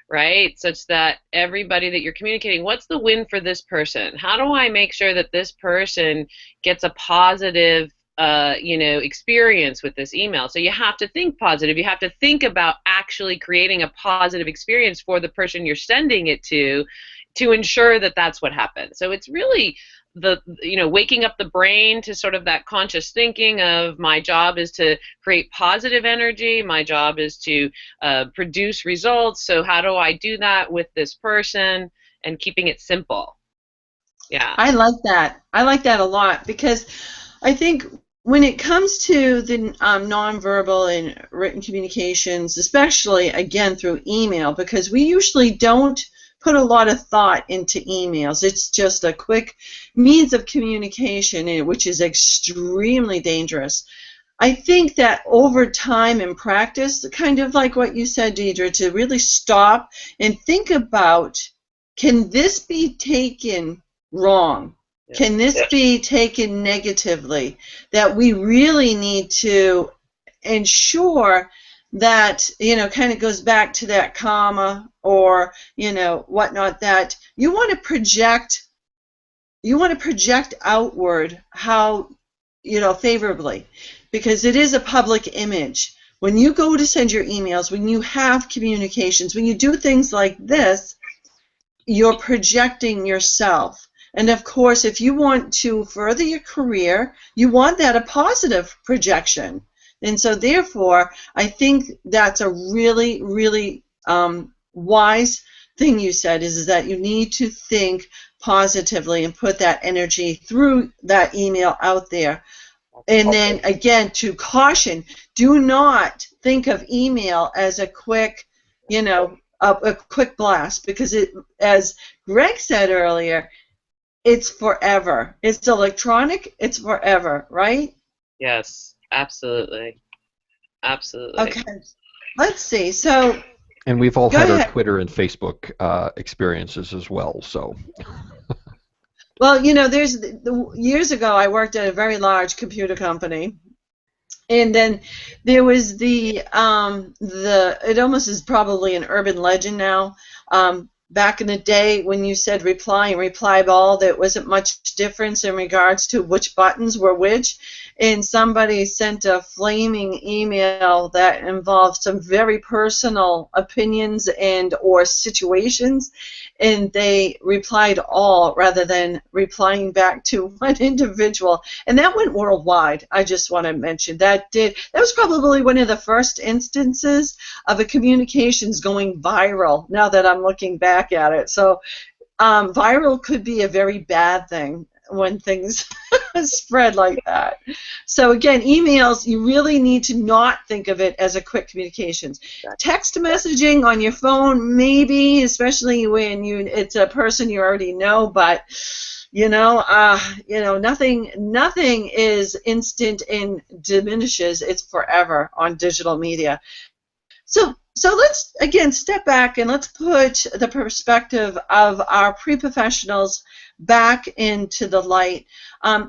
right? Such that everybody that you're communicating, what's the win for this person? How do I make sure that this person gets a positive experience with this email? So you have to think positive. You have to think about actually creating a positive experience for the person you're sending it to ensure that that's what happens. So it's really waking up the brain to sort of that conscious thinking of, my job is to create positive energy, my job is to produce results, so how do I do that with this person, and keeping it simple. Yeah. I like that. I like that a lot, because I think when it comes to the nonverbal and written communications, especially, again, through email, because we usually don't put a lot of thought into emails. It's just a quick means of communication, which is extremely dangerous. I think that over time and practice, kind of like what you said, Deidre, to really stop and think about, can this be taken wrong? Can this be taken negatively? That we really need to ensure that, kind of goes back to that comma or, whatnot, that you want to project outward how, favorably, because it is a public image. When you go to send your emails, when you have communications, when you do things like this, you're projecting yourself. And of course, if you want to further your career, you want that a positive projection. And so therefore, I think that's a really, really wise thing you said, is that you need to think positively and put that energy through that email out there. And then again, to caution, do not think of email as a quick, a quick blast, because it, as Greg said earlier, it's forever. It's electronic. It's forever, right? Yes, absolutely. Absolutely. Okay. Let's see. So, And we've all go had our ahead. Twitter and Facebook experiences as well. So, Well, there's years ago I worked at a very large computer company, and then there was the it almost is probably an urban legend now. Back in the day when you said reply and reply all, there wasn't much difference in regards to which buttons were which, and somebody sent a flaming email that involved some very personal opinions and or situations, and they replied all rather than replying back to one individual, and that went worldwide. I just want to mention that was probably one of the first instances of a communications going viral, now that I'm looking back at it. So viral could be a very bad thing when things spread like that. So again, emails, you really need to not think of it as a quick communications. Text messaging on your phone, maybe, especially when it's a person you already know, but nothing is instant and diminishes. It's forever on digital media. So let's again step back and let's put the perspective of our pre-professionals back into the light.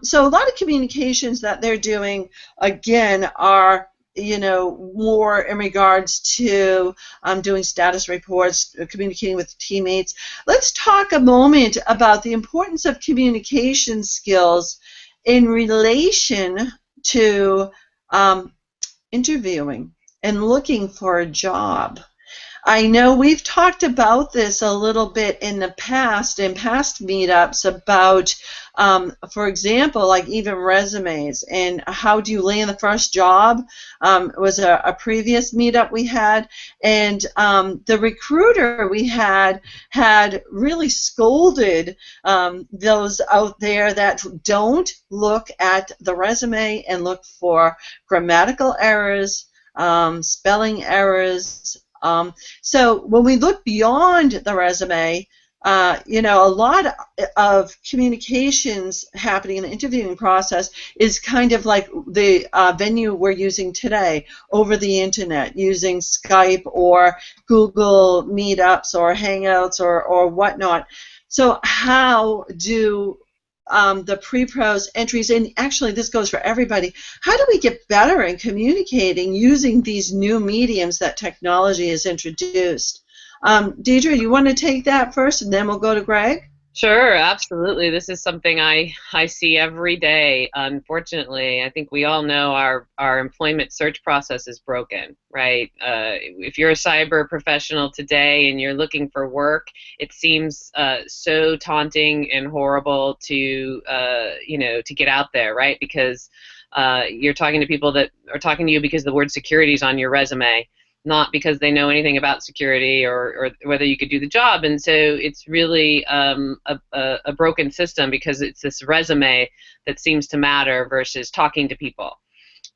So a lot of communications that they're doing, again, are more in regards to doing status reports, communicating with teammates. Let's talk a moment about the importance of communication skills in relation to interviewing and looking for a job. I know we've talked about this a little bit in the past, in past meetups, about, for example, like even resumes and how do you land the first job. It was a previous meetup we had, and the recruiter we had really scolded those out there that don't look at the resume and look for grammatical errors, spelling errors. So when we look beyond the resume, a lot of communications happening in the interviewing process is kind of like the venue we're using today, over the internet, using Skype or Google Meetups or Hangouts or whatnot. So how do the pre-pros entries, and actually this goes for everybody, how do we get better in communicating using these new mediums that technology has introduced? Deidre, you want to take that first, and then we'll go to Greg? Sure, absolutely. This is something I see every day. Unfortunately, I think we all know our employment search process is broken, right? If you're a cyber professional today and you're looking for work, it seems so taunting and horrible to to get out there, right? Because you're talking to people that are talking to you because the word security is on your resume, not because they know anything about security or whether you could do the job. And so it's really a broken system, because it's this resume that seems to matter versus talking to people.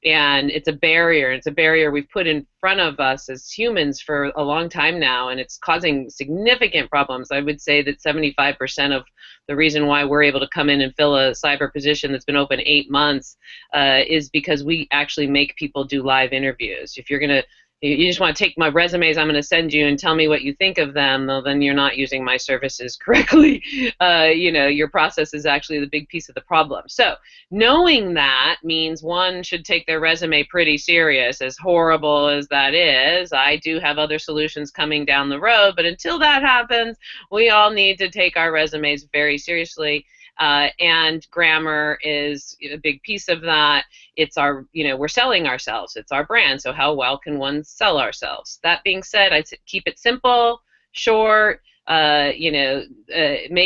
And it's a barrier. It's a barrier we've put in front of us as humans for a long time now, and it's causing significant problems. I would say that 75% of the reason why we're able to come in and fill a cyber position that's been open 8 months is because we actually make people do live interviews. If you're going to you just want to take my resumes I'm going to send you and tell me what you think of them, well, then you're not using my services correctly. Your process is actually the big piece of the problem. So knowing that means one should take their resume pretty serious, as horrible as that is. I do have other solutions coming down the road, but until that happens, we all need to take our resumes very seriously. And grammar is a big piece of that. It's our, we're selling ourselves. It's our brand. So how well can one sell ourselves? That being said, I keep it simple, short. Make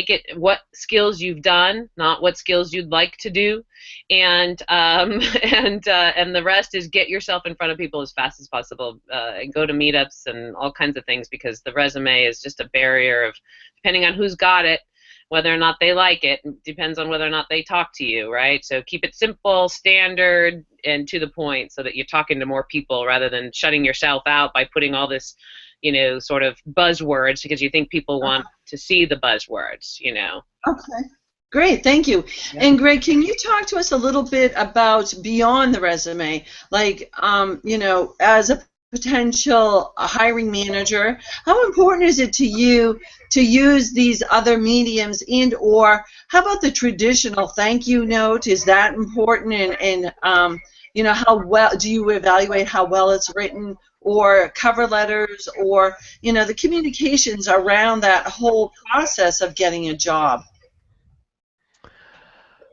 it what skills you've done, not what skills you'd like to do, and the rest is get yourself in front of people as fast as possible, and go to meetups and all kinds of things, because the resume is just a barrier of, depending on who's got it. whether or not they like it. It depends on whether or not they talk to you, right? So keep it simple, standard, and to the point so that you're talking to more people rather than shutting yourself out by putting all this, sort of buzzwords because you think people want to see the buzzwords, Okay. Great, thank you. Yeah. And Greg, can you talk to us a little bit about beyond the resume, like, as a potential hiring manager, how important is it to you to use these other mediums, and/or how about the traditional thank you note? Is that important? And how well do you evaluate how well it's written, or cover letters, or the communications around that whole process of getting a job?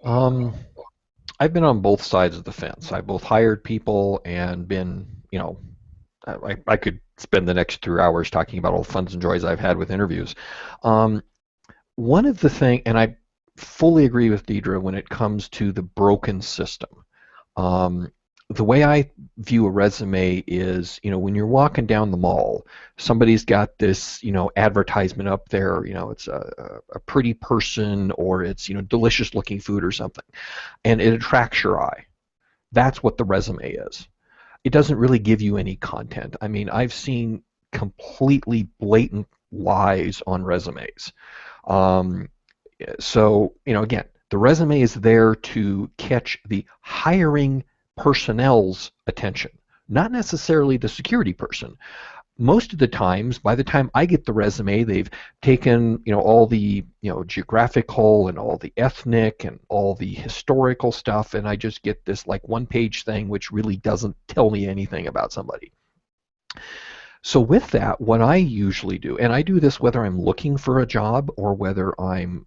I've been on both sides of the fence. I've both hired people and been, I could spend the next 3 hours talking about all the funs and joys I've had with interviews. One of the things, and I fully agree with Deidre when it comes to the broken system. The way I view a resume is, when you're walking down the mall, somebody's got this, advertisement up there, it's a pretty person, or it's, delicious looking food or something, and it attracts your eye. That's what the resume is. It doesn't really give you any content. I mean, I've seen completely blatant lies on resumes. So, again, the resume is there to catch the hiring personnel's attention, not necessarily the security person. Most of the times, by the time I get the resume, they've taken, all the, geographical and all the ethnic and all the historical stuff, and I just get this like one-page thing which really doesn't tell me anything about somebody. So with that, what I usually do, and I do this whether I'm looking for a job or whether I'm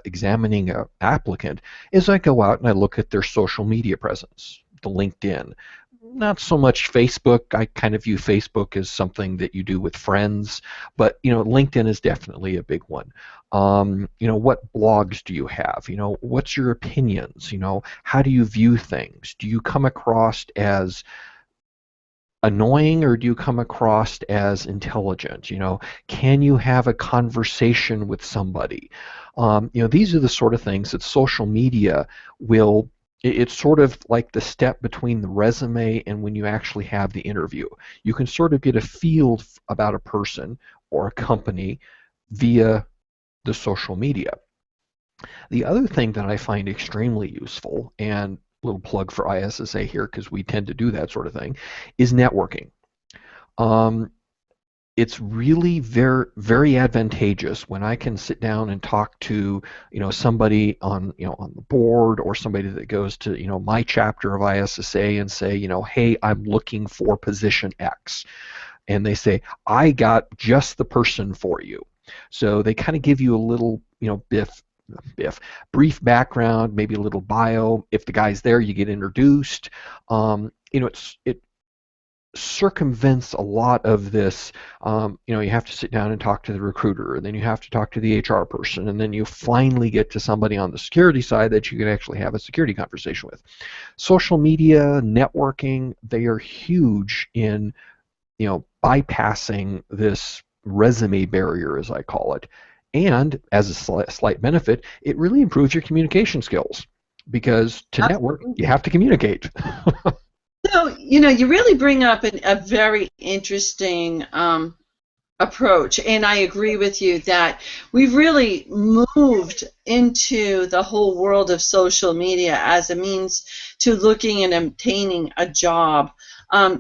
examining an applicant, is I go out and I look at their social media presence, the LinkedIn. Not so much Facebook. I kind of view Facebook as something that you do with friends, but LinkedIn is definitely a big one. What blogs do you have? What's your opinions? How do you view things? Do you come across as annoying, or do you come across as intelligent? Can you have a conversation with somebody? These are the sort of things that social media will. It's sort of like the step between the resume and when you actually have the interview. You can sort of get a feel about a person or a company via the social media. The other thing that I find extremely useful, and little plug for ISSA here because we tend to do that sort of thing, is networking. It's really very, very advantageous when I can sit down and talk to somebody on on the board, or somebody that goes to my chapter of ISSA and say, hey, I'm looking for position X, and they say, I got just the person for you. So they kind of give you a little brief background, maybe a little bio. If the guy's there, you get introduced. It circumvents a lot of this. You have to sit down and talk to the recruiter, and then you have to talk to the HR person, and then you finally get to somebody on the security side that you can actually have a security conversation with. Social media, networking, they are huge in bypassing this resume barrier, as I call it. And as a slight benefit, it really improves your communication skills, because to network, you have to communicate. So, you really bring up a very interesting approach, and I agree with you that we've really moved into the whole world of social media as a means to looking and obtaining a job.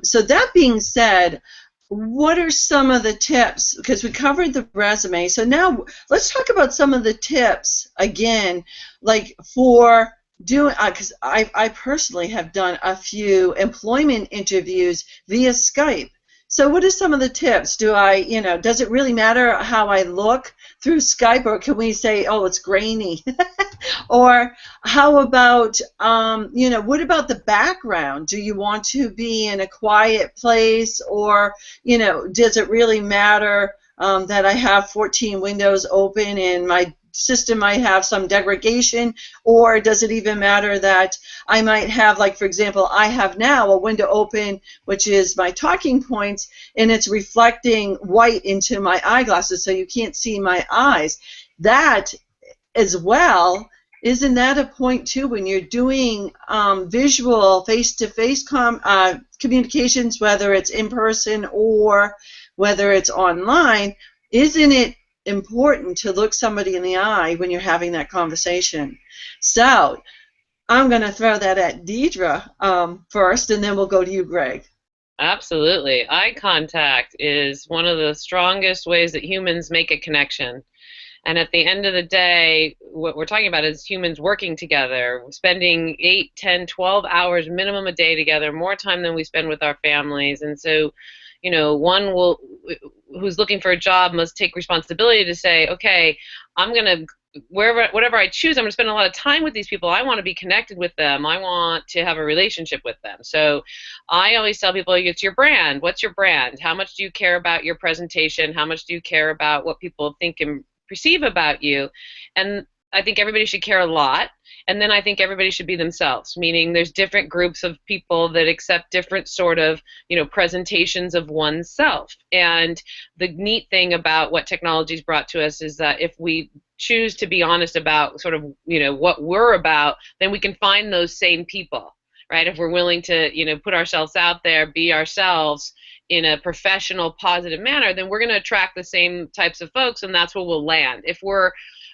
So that being said, what are some of the tips? Because we covered the resume, so now let's talk about some of the tips again, like for doing, because I personally have done a few employment interviews via Skype. So what are some of the tips? Does it really matter how I look through Skype, or can we say, oh, it's grainy? Or how about, what about the background? Do you want to be in a quiet place, or, does it really matter that I have 14 windows open and my system might have some degradation, or does it even matter that I might have, like, for example, I have now a window open which is my talking points, and it's reflecting white into my eyeglasses so you can't see my eyes. That as well, isn't that a point too when you're doing visual face-to-face communications, whether it's in person or whether it's online? Isn't it important to look somebody in the eye when you're having that conversation? So I'm going to throw that at Deidre first, and then we'll go to you, Greg. Absolutely. Eye contact is one of the strongest ways that humans make a connection. And at the end of the day, what we're talking about is humans working together, spending 8, 10, 12 hours minimum a day together, more time than we spend with our families. And so, you know, who's looking for a job must take responsibility to say, okay, I'm going to, whatever I choose, I'm going to spend a lot of time with these people. I want to be connected with them. I want to have a relationship with them. So I always tell people, it's your brand. What's your brand? How much do you care about your presentation? How much do you care about what people think and perceive about you? And I think everybody should care a lot, and then I think everybody should be themselves, meaning there's different groups of people that accept different sort of, you know, presentations of oneself. And the neat thing about what technology's brought to us is that if we choose to be honest about sort of, you know, what we're about, then we can find those same people, right? If we're willing to, you know, put ourselves out there, be ourselves in a professional, positive manner, then we're going to attract the same types of folks, and that's where we'll land. If we're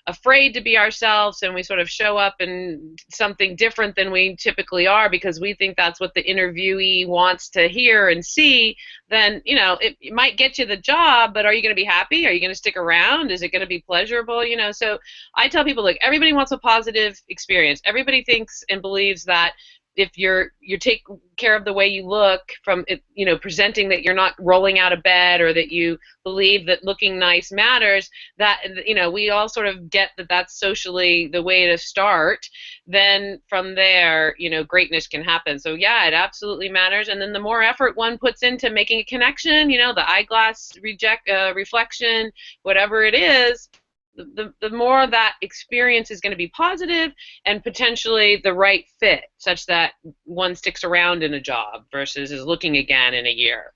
afraid to be ourselves and we sort of show up in something different than we typically are because we think that's what the interviewee wants to hear and see, then, you know, it might get you the job, but are you going to be happy? Are you going to stick around? Is it going to be pleasurable? You know, so I tell people, look, everybody wants a positive experience. Everybody thinks and believes that if you take care of the way you look, from it, you know, presenting that you're not rolling out of bed, or that you believe that looking nice matters, that, you know, we all sort of get that that's socially the way to start, then from there, you know, greatness can happen. So yeah, it absolutely matters. And then the more effort one puts into making a connection, you know, the eyeglass reflection, whatever it is, the more that experience is going to be positive and potentially the right fit, such that one sticks around in a job versus is looking again in a year.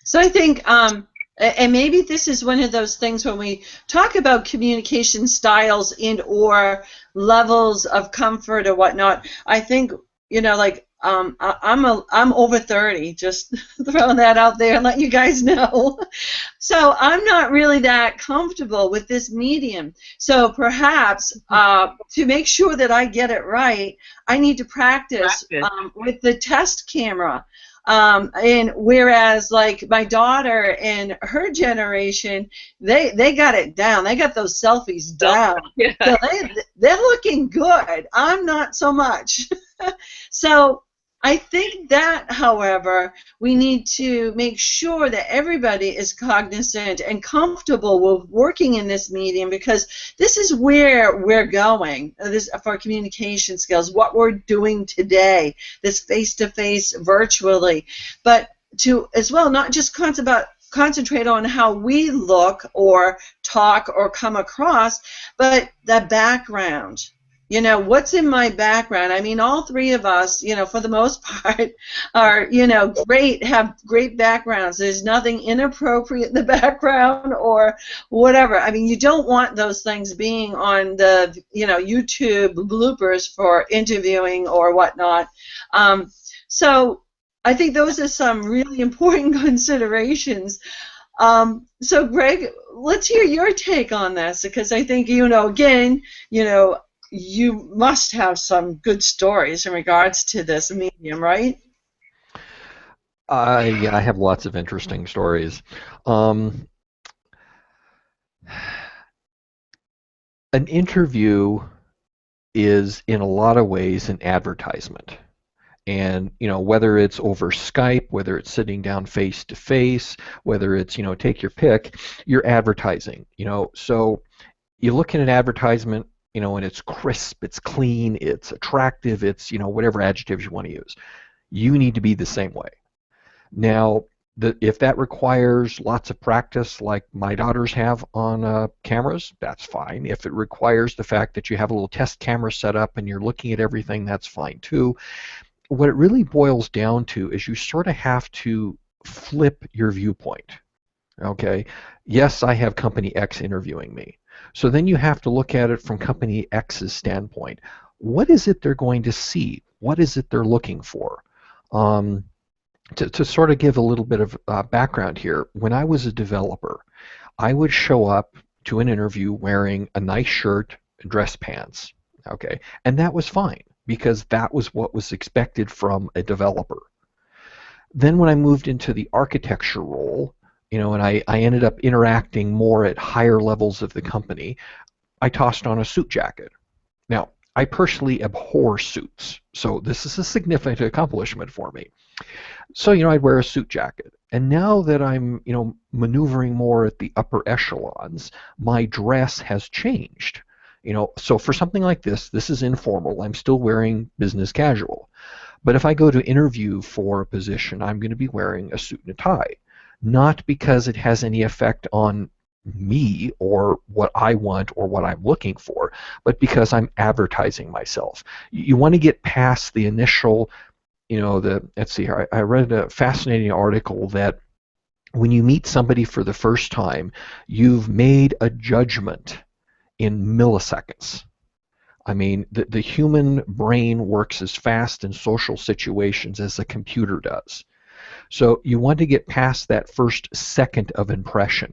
So I think, and maybe this is one of those things when we talk about communication styles and or levels of comfort or whatnot, I think, you know, like, I'm over 30, just throwing that out there and letting you guys know. So I'm not really that comfortable with this medium. So perhaps to make sure that I get it right, I need to practice. With the test camera. And whereas like my daughter and her generation, they got it down. They got those selfies down. Yeah. So they're looking good. I'm not so much. So I think that, however, we need to make sure that everybody is cognizant and comfortable with working in this medium, because this is where we're going, this for communication skills, what we're doing today, this face-to-face virtually, but to as well not just concentrate on how we look or talk or come across, but the background. You know, what's in my background? I mean, all three of us, you know, for the most part, are, you know, have great backgrounds. There's nothing inappropriate in the background or whatever. I mean, you don't want those things being on the, you know, YouTube bloopers for interviewing or whatnot. So I think those are some really important considerations. So, Greg, let's hear your take on this, because I think, you know, again, you know, you must have some good stories in regards to this medium, right? Yeah, I have lots of interesting stories. An interview is, in a lot of ways, an advertisement. And, you know, whether it's over Skype, whether it's sitting down face to face, whether it's, you know, take your pick, you're advertising, you know. So you look at an advertisement, you know, and it's crisp, it's clean, it's attractive, it's, you know, whatever adjectives you want to use. You need to be the same way. Now, if that requires lots of practice, like my daughters have on cameras, that's fine. If it requires the fact that you have a little test camera set up and you're looking at everything, that's fine too. What it really boils down to is you sort of have to flip your viewpoint. Okay, yes, I have company X interviewing me, So then you have to look at it from company X's standpoint. What is it they're going to see? What is it they're looking for? To sort of give a little bit of background here, when I was a developer, I would show up to an interview wearing a nice shirt and dress pants, okay? And that was fine because that was what was expected from a developer. Then when I moved into the architecture role, and I ended up interacting more at higher levels of the company, I tossed on a suit jacket. Now, I personally abhor suits, so this is a significant accomplishment for me. So, I'd wear a suit jacket. And now that I'm, maneuvering more at the upper echelons, my dress has changed. So for something like this is informal. I'm still wearing business casual. But if I go to interview for a position, I'm going to be wearing a suit and a tie. Not because it has any effect on me or what I want or what I'm looking for, but because I'm advertising myself. You want to get past the initial, let's see here, I read a fascinating article that when you meet somebody for the first time, you've made a judgment in milliseconds. I mean, the human brain works as fast in social situations as a computer does. So you want to get past that first second of impression.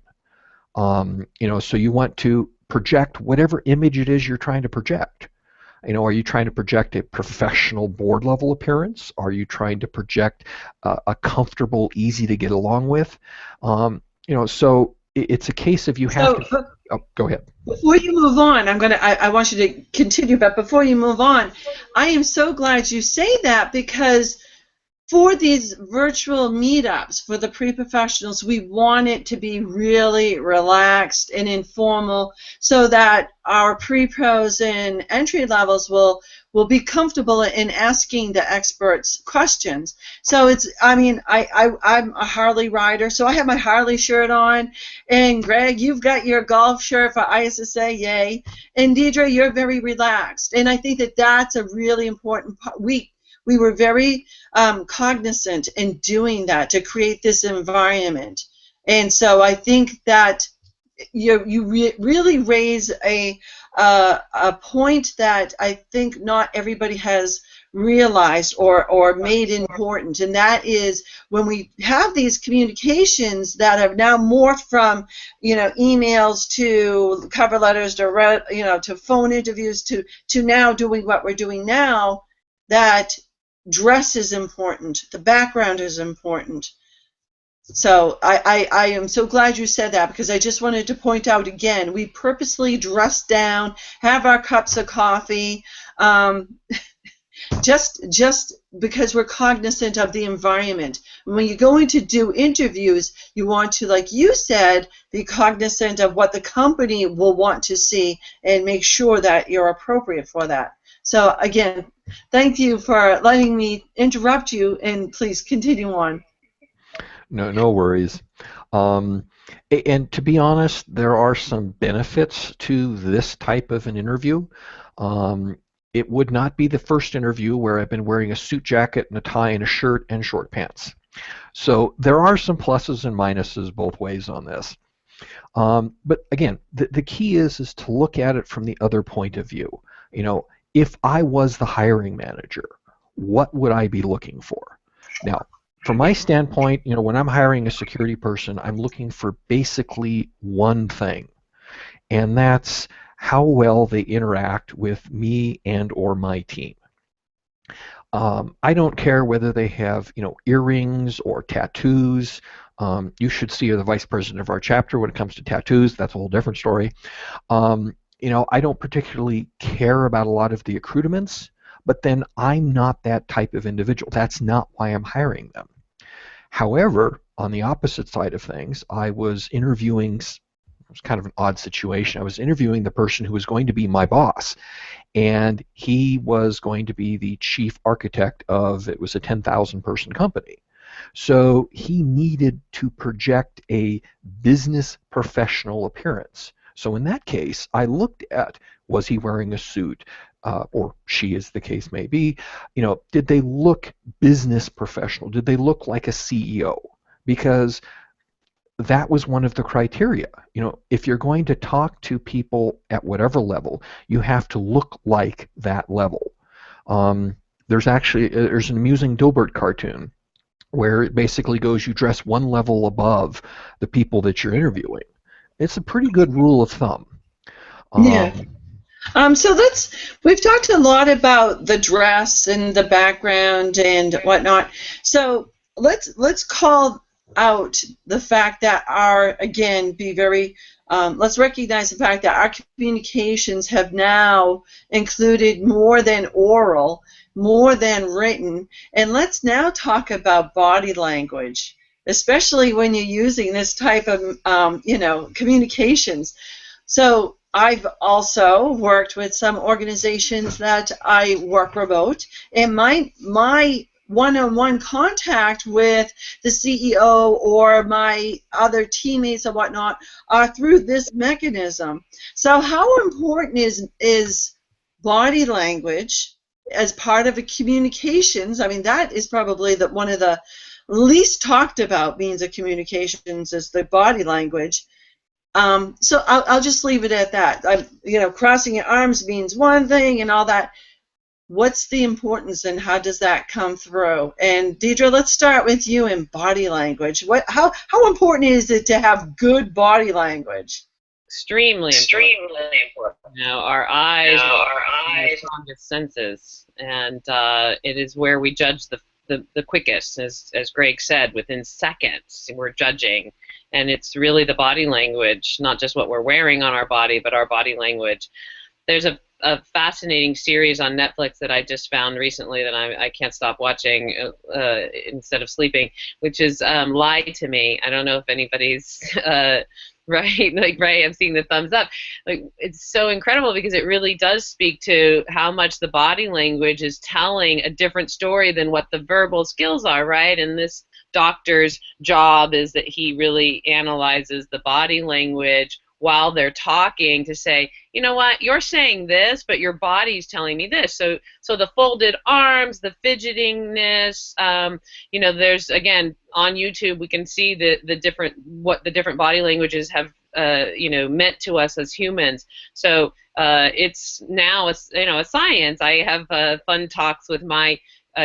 So you want to project whatever image it is you're trying to project. Are you trying to project a professional board level appearance? Are you trying to project a comfortable, easy to get along with? So it's a case of you have to. Oh, go ahead. Before you move on, I want you to continue, but before you move on, I am so glad you say that, because for these virtual meetups for the pre-professionals, we want it to be really relaxed and informal so that our pre-pros and entry levels will be comfortable in asking the experts questions. So I'm a Harley rider, so I have my Harley shirt on, and Greg, you've got your golf shirt for ISSA, yay, and Deidre, you're very relaxed, and I think that that's a really important part. We were very cognizant in doing that to create this environment. And so I think that you really raise a point that I think not everybody has realized or made important, and that is when we have these communications that have now morphed from emails to cover letters to to phone interviews to now doing what we're doing now, that dress is important, the background is important. So I am so glad you said that, because I just wanted to point out again, we purposely dress down, have our cups of coffee, just because we're cognizant of the environment. When you're going to do interviews, you want to, like you said, be cognizant of what the company will want to see and make sure that you're appropriate for that. So again, thank you for letting me interrupt you, and please continue on. No worries. And to be honest, there are some benefits to this type of an interview. It would not be the first interview where I've been wearing a suit jacket and a tie and a shirt and short pants. So there are some pluses and minuses both ways on this. But again, the key is to look at it from the other point of view. If I was the hiring manager, what would I be looking for? Now, from my standpoint, when I'm hiring a security person, I'm looking for basically one thing, and that's how well they interact with me and or my team. I don't care whether they have, earrings or tattoos. You should see the vice president of our chapter when it comes to tattoos. That's a whole different story. I don't particularly care about a lot of the accoutrements, but then I'm not that type of individual. That's not why I'm hiring them. However, on the opposite side of things, I was interviewing, it was kind of an odd situation. I was interviewing the person who was going to be my boss, and he was going to be the chief architect of, it was a 10,000 person company. So he needed to project a business professional appearance. So in that case, I looked at, was he wearing a suit, or she, as the case may be, did they look business professional? Did they look like a CEO? Because that was one of the criteria. If you're going to talk to people at whatever level, you have to look like that level. There's an amusing Dilbert cartoon where it basically goes, you dress one level above the people that you're interviewing. It's a pretty good rule of thumb. Yeah. So we've talked a lot about the dress and the background and whatnot. So let's call out the fact that let's recognize the fact that our communications have now included more than oral, more than written, and let's now talk about body language, especially when you're using this type of communications. So I've also worked with some organizations that I work remote, and my one-on-one contact with the CEO or my other teammates or whatnot are through this mechanism. So how important is body language as part of a communications? I mean, that is probably one of the least talked about means of communications is the body language. So I'll just leave it at that. Crossing your arms means one thing and all that. What's the importance and how does that come through? And Deidre, let's start with you in body language. How important is it to have good body language? Extremely important. Our eyes are our strongest senses, and it is where we judge the quickest, as Greg said, within seconds we're judging. And it's really the body language, not just what we're wearing on our body, but our body language. There's a fascinating series on Netflix that I just found recently that I can't stop watching instead of sleeping, which is Lie to Me. I don't know if anybody's right, like Ray, I'm seeing the thumbs up. Like, it's so incredible because it really does speak to how much the body language is telling a different story than what the verbal skills are, right? And this doctor's job is that he really analyzes the body language while they're talking to say, you know what, you're saying this, but your body's telling me this. So the folded arms, the fidgetingness, there's, again, on YouTube we can see what the different body languages have meant to us as humans. So it's now a science. I have fun talks with my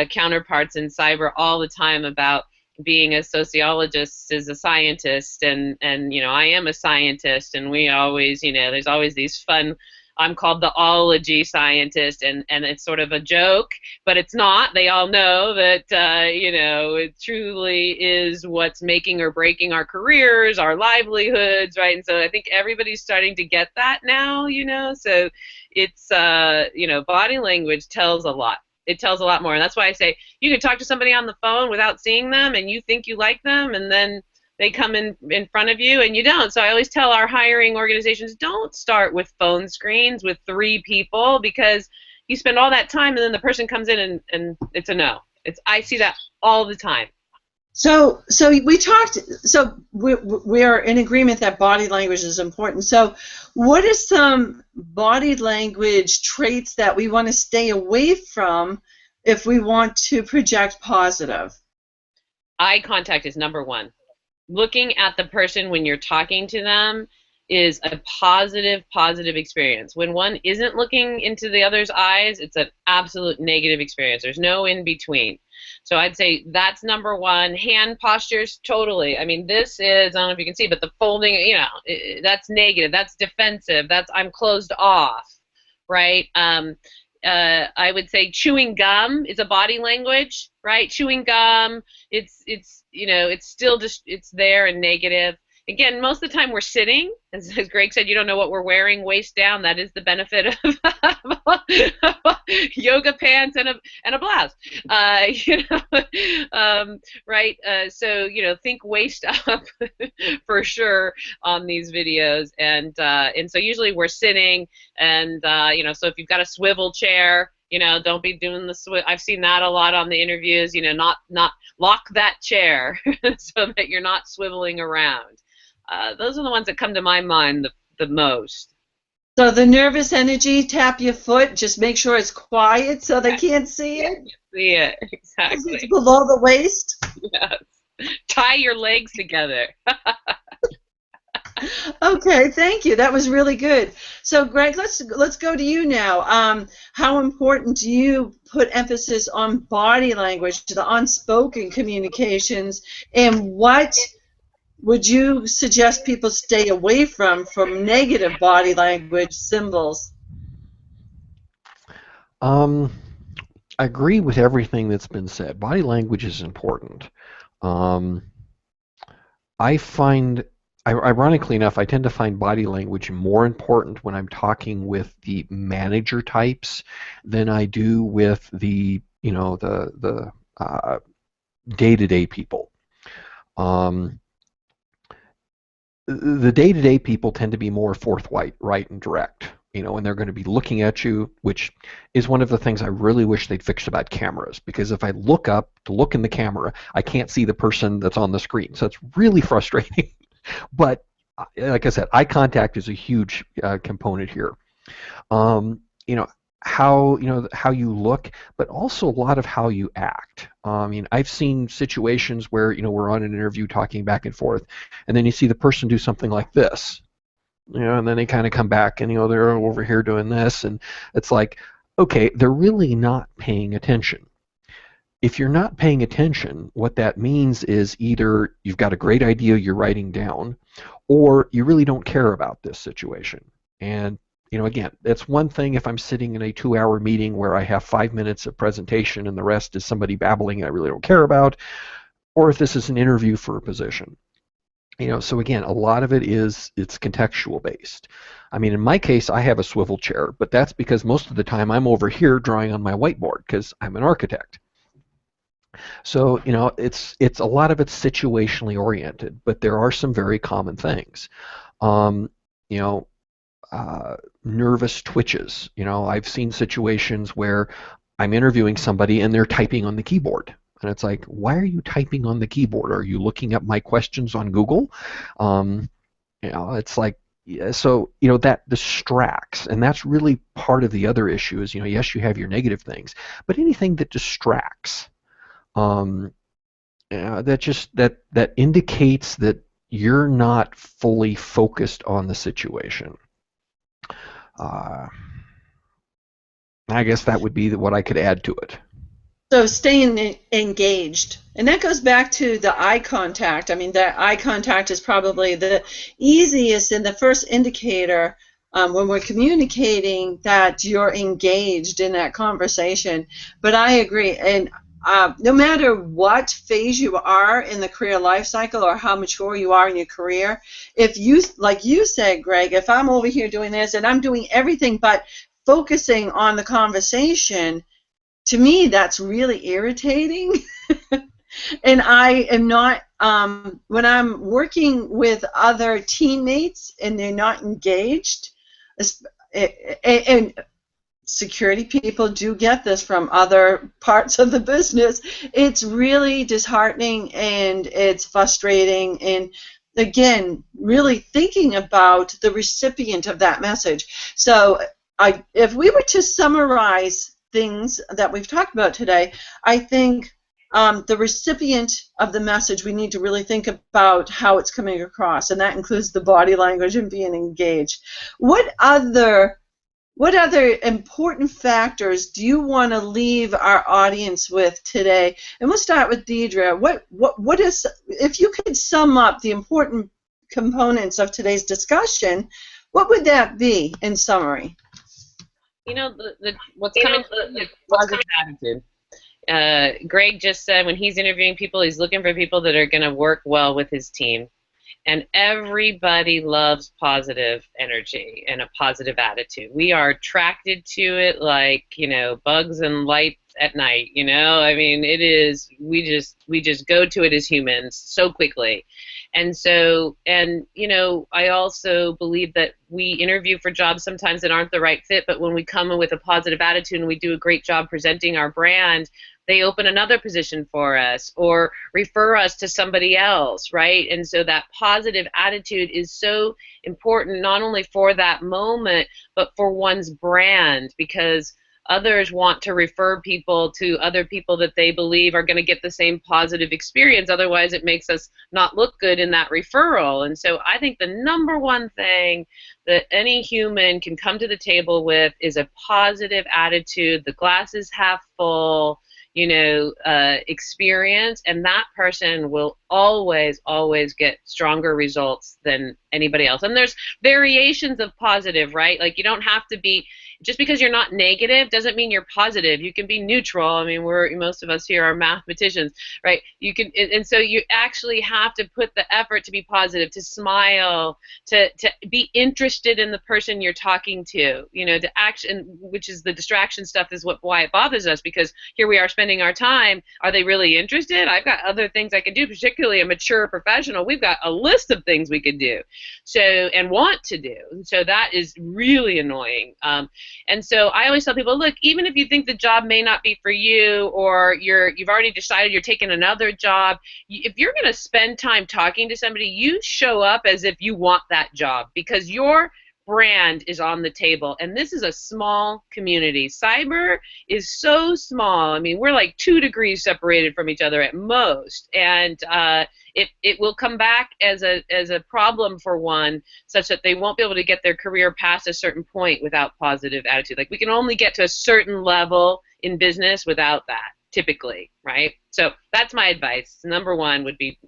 counterparts in cyber all the time about being a sociologist is a scientist, and I am a scientist, and we always, there's always these fun, I'm called the ology scientist, and it's sort of a joke, but it's not. They all know that, it truly is what's making or breaking our careers, our livelihoods, right? And so I think everybody's starting to get that now, so it's, body language tells a lot. It tells a lot more, and that's why I say you can talk to somebody on the phone without seeing them, and you think you like them, and then they come in front of you, and you don't. So I always tell our hiring organizations, don't start with phone screens with 3 people, because you spend all that time, and then the person comes in, and it's a no. I see that all the time. So we talked. So we are in agreement that body language is important. So what are some body language traits that we want to stay away from if we want to project positive? Eye contact is number 1. Looking at the person when you're talking to them is a positive experience. When one isn't looking into the other's eyes, it's an absolute negative experience. There's no in between. So I'd say that's number 1. Hand postures, totally. I mean, this is, I don't know if you can see, but the folding, that's negative. That's defensive. That's I'm closed off, right? I would say chewing gum is a body language, right? Chewing gum, it's still just, it's there and negative. Again, most of the time we're sitting, as Greg said, you don't know what we're wearing, waist down. That is the benefit of yoga pants and a blouse, right? So think waist up for sure on these videos, and so usually we're sitting, and so if you've got a swivel chair, don't be doing the I've seen that a lot on the interviews. Not lock that chair so that you're not swiveling around. Those are the ones that come to my mind the most. So the nervous energy, tap your foot, just make sure it's quiet so they can't see it. See it, exactly. It's below the waist. Yes. Tie your legs together. Okay, thank you. That was really good. So, Greg, let's go to you now. How important do you put emphasis on body language, the unspoken communications, and what would you suggest people stay away from negative body language symbols? I agree with everything that's been said. Body language is important. Um, I find, ironically enough, I tend to find body language more important when I'm talking with the manager types than I do with the, the day-to-day people. The day-to-day people tend to be more forthright, right, and direct, and they're going to be looking at you, which is one of the things I really wish they'd fixed about cameras, because if I look up to look in the camera, I can't see the person that's on the screen, so it's really frustrating. But like I said, eye contact is a huge component here. You know, how you look, but also a lot of how you act. I've seen situations where we're on an interview talking back and forth, and then you see the person do something like this, and then they kind of come back and they're over here doing this, and it's like, okay, they're really not paying attention. If you're not paying attention, what that means is either you've got a great idea you're writing down, or you really don't care about this situation. And again, that's one thing if I'm sitting in a 2-hour meeting where I have 5 minutes of presentation and the rest is somebody babbling I really don't care about, or if this is an interview for a position. So again, a lot of it's contextual based. In my case, I have a swivel chair, but that's because most of the time I'm over here drawing on my whiteboard because I'm an architect. So it's a lot of it's situationally oriented, but there are some very common things. You know, nervous twitches. I've seen situations where I'm interviewing somebody and they're typing on the keyboard. And it's like, why are you typing on the keyboard? Are you looking up my questions on Google? It's like, yeah, so that distracts, and that's really part of the other issue. Is yes, you have your negative things, but anything that distracts, that indicates that you're not fully focused on the situation. I guess that would be what I could add to it. So staying engaged. And that goes back to the eye contact. That eye contact is probably the easiest and the first indicator when we're communicating that you're engaged in that conversation. But I agree. And no matter what phase you are in the career life cycle or how mature you are in your career, if you, like you said, Greg, if I'm over here doing this and I'm doing everything but focusing on the conversation, to me that's really irritating. And I am not, when I'm working with other teammates and they're not engaged, and security people do get this from other parts of the business, it's really disheartening and it's frustrating. And again, really thinking about the recipient of that message. So if we were to summarize things that we've talked about today, I think the recipient of the message, we need to really think about how it's coming across, and that includes the body language and being engaged. What other important factors do you want to leave our audience with today? And we'll start with Deidre. What is, if you could sum up the important components of today's discussion, what would that be in summary? What's coming is positive attitude. Greg just said when he's interviewing people, he's looking for people that are going to work well with his team. And everybody loves positive energy and a positive attitude. We are attracted to it like, bugs and lights at night, it is, we just go to it as humans so quickly. And so, I also believe that we interview for jobs sometimes that aren't the right fit, but when we come in with a positive attitude and we do a great job presenting our brand, they open another position for us or refer us to somebody else, right? And so that positive attitude is so important, not only for that moment, but for one's brand, because others want to refer people to other people that they believe are going to get the same positive experience. Otherwise, it makes us not look good in that referral. And so I think the number one thing that any human can come to the table with is a positive attitude. The glass is half full, you know, experience, and that person will always get stronger results than anybody else. And there's variations of positive, right? Like, you don't have to be, just because you're not negative doesn't mean you're positive. You can be neutral. I mean, most of us here are mathematicians, right? You can, and so you actually have to put the effort to be positive, to smile, to be interested in the person you're talking to, you know, to action, which is the distraction stuff, is why it bothers us, because here we are spending our time. Are they really interested? I've got other things I can do, particularly a mature professional. We've got a list of things we could do, so, and want to do. So that is really annoying. And so I always tell people, look, even if you think the job may not be for you, or you've already decided you're taking another job, if you're going to spend time talking to somebody, you show up as if you want that job, because your brand is on the table. And this is a small community. Cyber is so small. I mean, we're like 2 degrees separated from each other at most. And it will come back as a problem for one, such that they won't be able to get their career past a certain point without positive attitude. Like, we can only get to a certain level in business without that, typically, right? So that's my advice. Number one would be,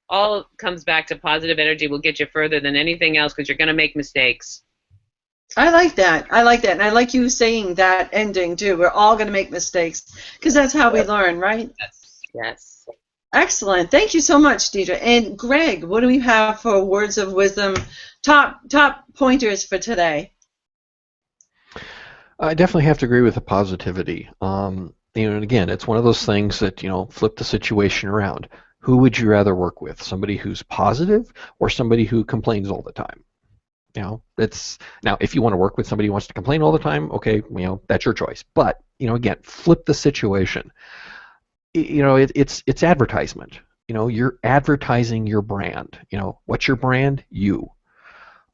all comes back to positive energy will get you further than anything else, because you're going to make mistakes. I like that. I like that. And I like you saying that ending, too. We're all going to make mistakes, because that's how we learn, right? Yes. Excellent. Thank you so much, Deidre. And Greg, what do we have for words of wisdom, top pointers for today? I definitely have to agree with the positivity. And again, it's one of those things that, flip the situation around. Who would you rather work with? Somebody who's positive or somebody who complains all the time? Now, if you want to work with somebody who wants to complain all the time, okay, that's your choice. But, again, flip the situation. It's advertisement. You're advertising your brand. What's your brand? You.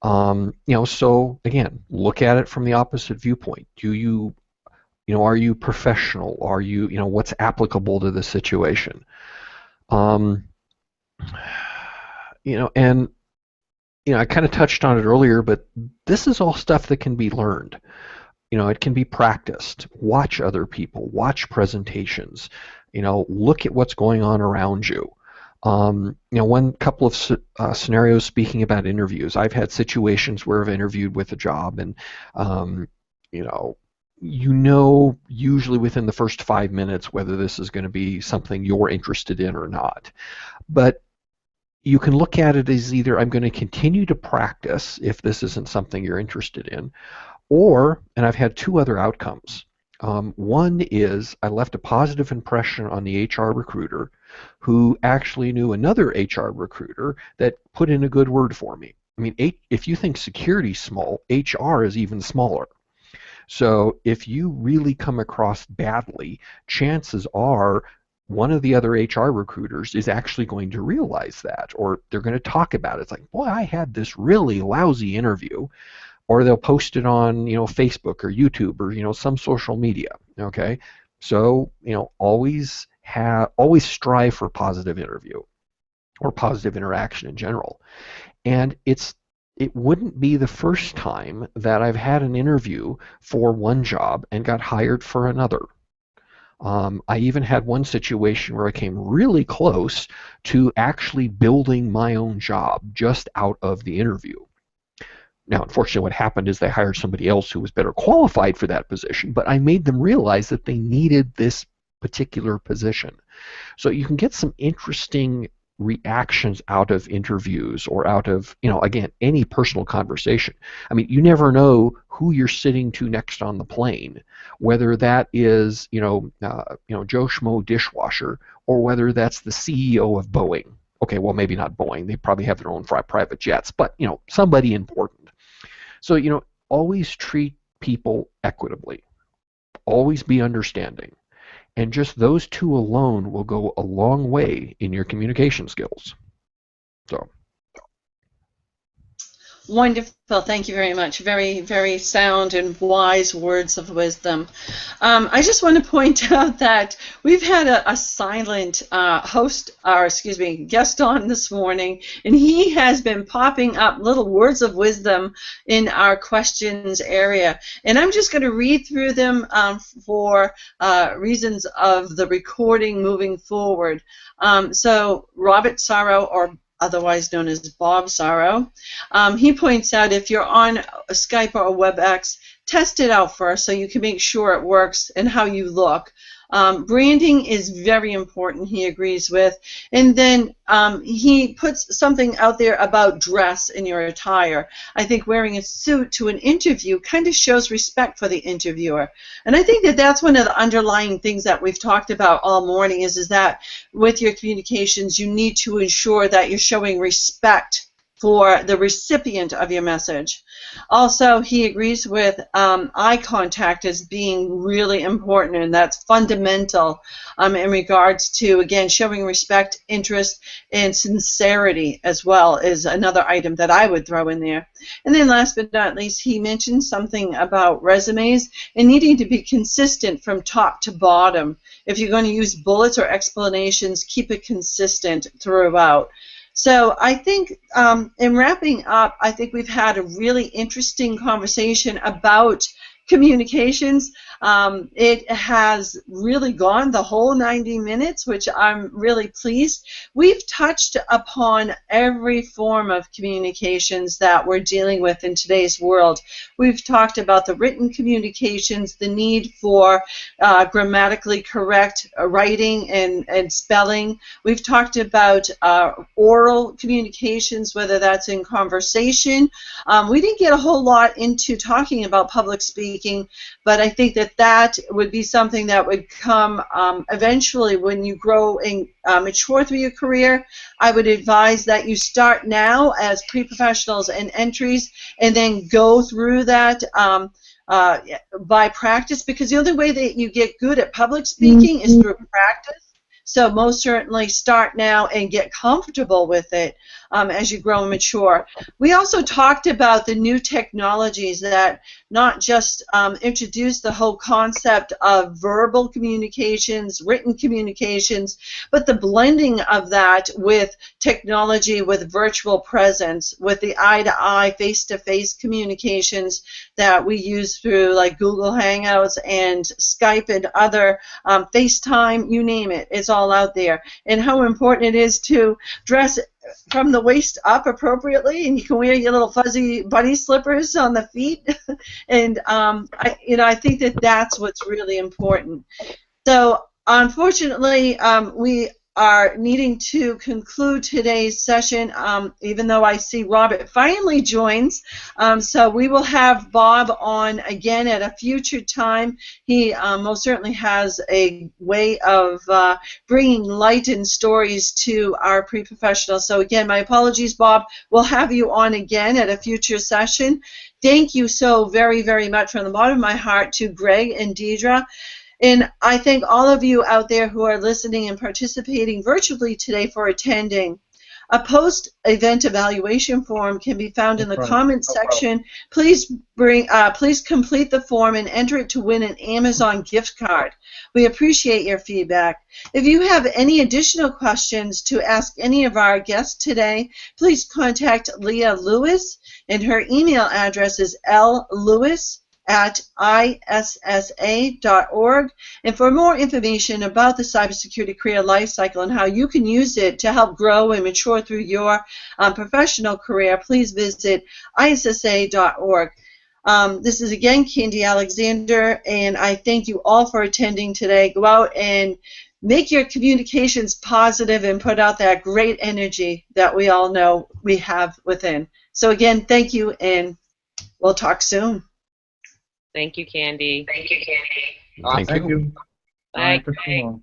So again, look at it from the opposite viewpoint. Are you professional? Are you, what's applicable to the situation? I kind of touched on it earlier, but this is all stuff that can be learned. It can be practiced. Watch other people. Watch presentations. Look at what's going on around you. One couple of scenarios speaking about interviews. I've had situations where I've interviewed with a job, and usually within the first 5 minutes whether this is going to be something you're interested in or not. But you can look at it as either I'm going to continue to practice if this isn't something you're interested in, or, and I've had 2 other outcomes. One is I left a positive impression on the HR recruiter, who actually knew another HR recruiter that put in a good word for me. I mean, if you think security's small, HR is even smaller. So if you really come across badly, chances are one of the other HR recruiters is actually going to realize that, or they're going to talk about it. It's like, boy, I had this really lousy interview. Or they'll post it on, Facebook or YouTube or, some social media. Okay, so always strive for positive interview or positive interaction in general. And it wouldn't be the first time that I've had an interview for one job and got hired for another. I even had one situation where I came really close to actually building my own job just out of the interview. Now, unfortunately, what happened is they hired somebody else who was better qualified for that position, but I made them realize that they needed this particular position. So you can get some interesting reactions out of interviews or out of, again, any personal conversation. I mean, you never know who you're sitting to next on the plane, whether that is, Joe Schmo dishwasher, or whether that's the CEO of Boeing. Okay, well, maybe not Boeing. They probably have their own private jets, but, somebody important. So, always treat people equitably. Always be understanding. And just those 2 alone will go a long way in your communication skills. So. Wonderful. Thank you very much. Very, very sound and wise words of wisdom. I just want to point out that we've had a silent guest on this morning, and he has been popping up little words of wisdom in our questions area. And I'm just going to read through them for reasons of the recording moving forward. So Robert Sorrow, or otherwise known as Bob Sorrow, he points out if you're on Skype or WebEx, test it out first so you can make sure it works and how you look. Branding is very important, he agrees with. And then he puts something out there about dress in your attire. I think wearing a suit to an interview kind of shows respect for the interviewer. And I think that that's one of the underlying things that we've talked about all morning is that with your communications, you need to ensure that you're showing respect for the recipient of your message. Also, he agrees with eye contact as being really important, and that's fundamental in regards to, again, showing respect, interest, and sincerity as well is another item that I would throw in there. And then last but not least, he mentioned something about resumes and needing to be consistent from top to bottom. If you're going to use bullets or explanations, keep it consistent throughout. So I think in wrapping up, I think we've had a really interesting conversation about communications. It has really gone the whole 90 minutes, which I'm really pleased. We've touched upon every form of communications that we're dealing with in today's world. We've talked about the written communications, the need for grammatically correct writing and spelling. We've talked about oral communications, whether that's in conversation. We didn't get a whole lot into talking about public speaking, but I think that that would be something that would come eventually when you grow and mature through your career. I would advise that you start now as pre-professionals and entries and then go through that by practice, because the only way that you get good at public speaking is through practice. So most certainly start now and get comfortable with it as you grow and mature. We also talked about the new technologies that not just introduce the whole concept of verbal communications, written communications, but the blending of that with technology, with virtual presence, with the eye-to-eye, face-to-face communications that we use through like Google Hangouts and Skype and other FaceTime, you name it, it's all out there. And how important it is to dress from the waist up appropriately, and you can wear your little fuzzy bunny slippers on the feet. And I think that that's what's really important. So unfortunately, we are needing to conclude today's session, even though I see Robert finally joins. So we will have Bob on again at a future time. He most certainly has a way of bringing light and stories to our pre-professionals. So again, my apologies, Bob. We'll have you on again at a future session. Thank you so very, very much from the bottom of my heart to Greg and Deidre. And I thank all of you out there who are listening and participating virtually today for attending. A post-event evaluation form can be found in the comments section. Please complete the form and enter it to win an Amazon gift card. We appreciate your feedback. If you have any additional questions to ask any of our guests today, please contact Leah Lewis, and her email address is lewis@issa.org. And for more information about the cybersecurity career life cycle and how you can use it to help grow and mature through your professional career, please visit ISSA.org. This is again Candy Alexander, and I thank you all for attending today. Go out and make your communications positive and put out that great energy that we all know we have within. So again, thank you, and we'll talk soon. Thank you, Candy. Thank you, Candy. Awesome. Thank you. Bye, Greg.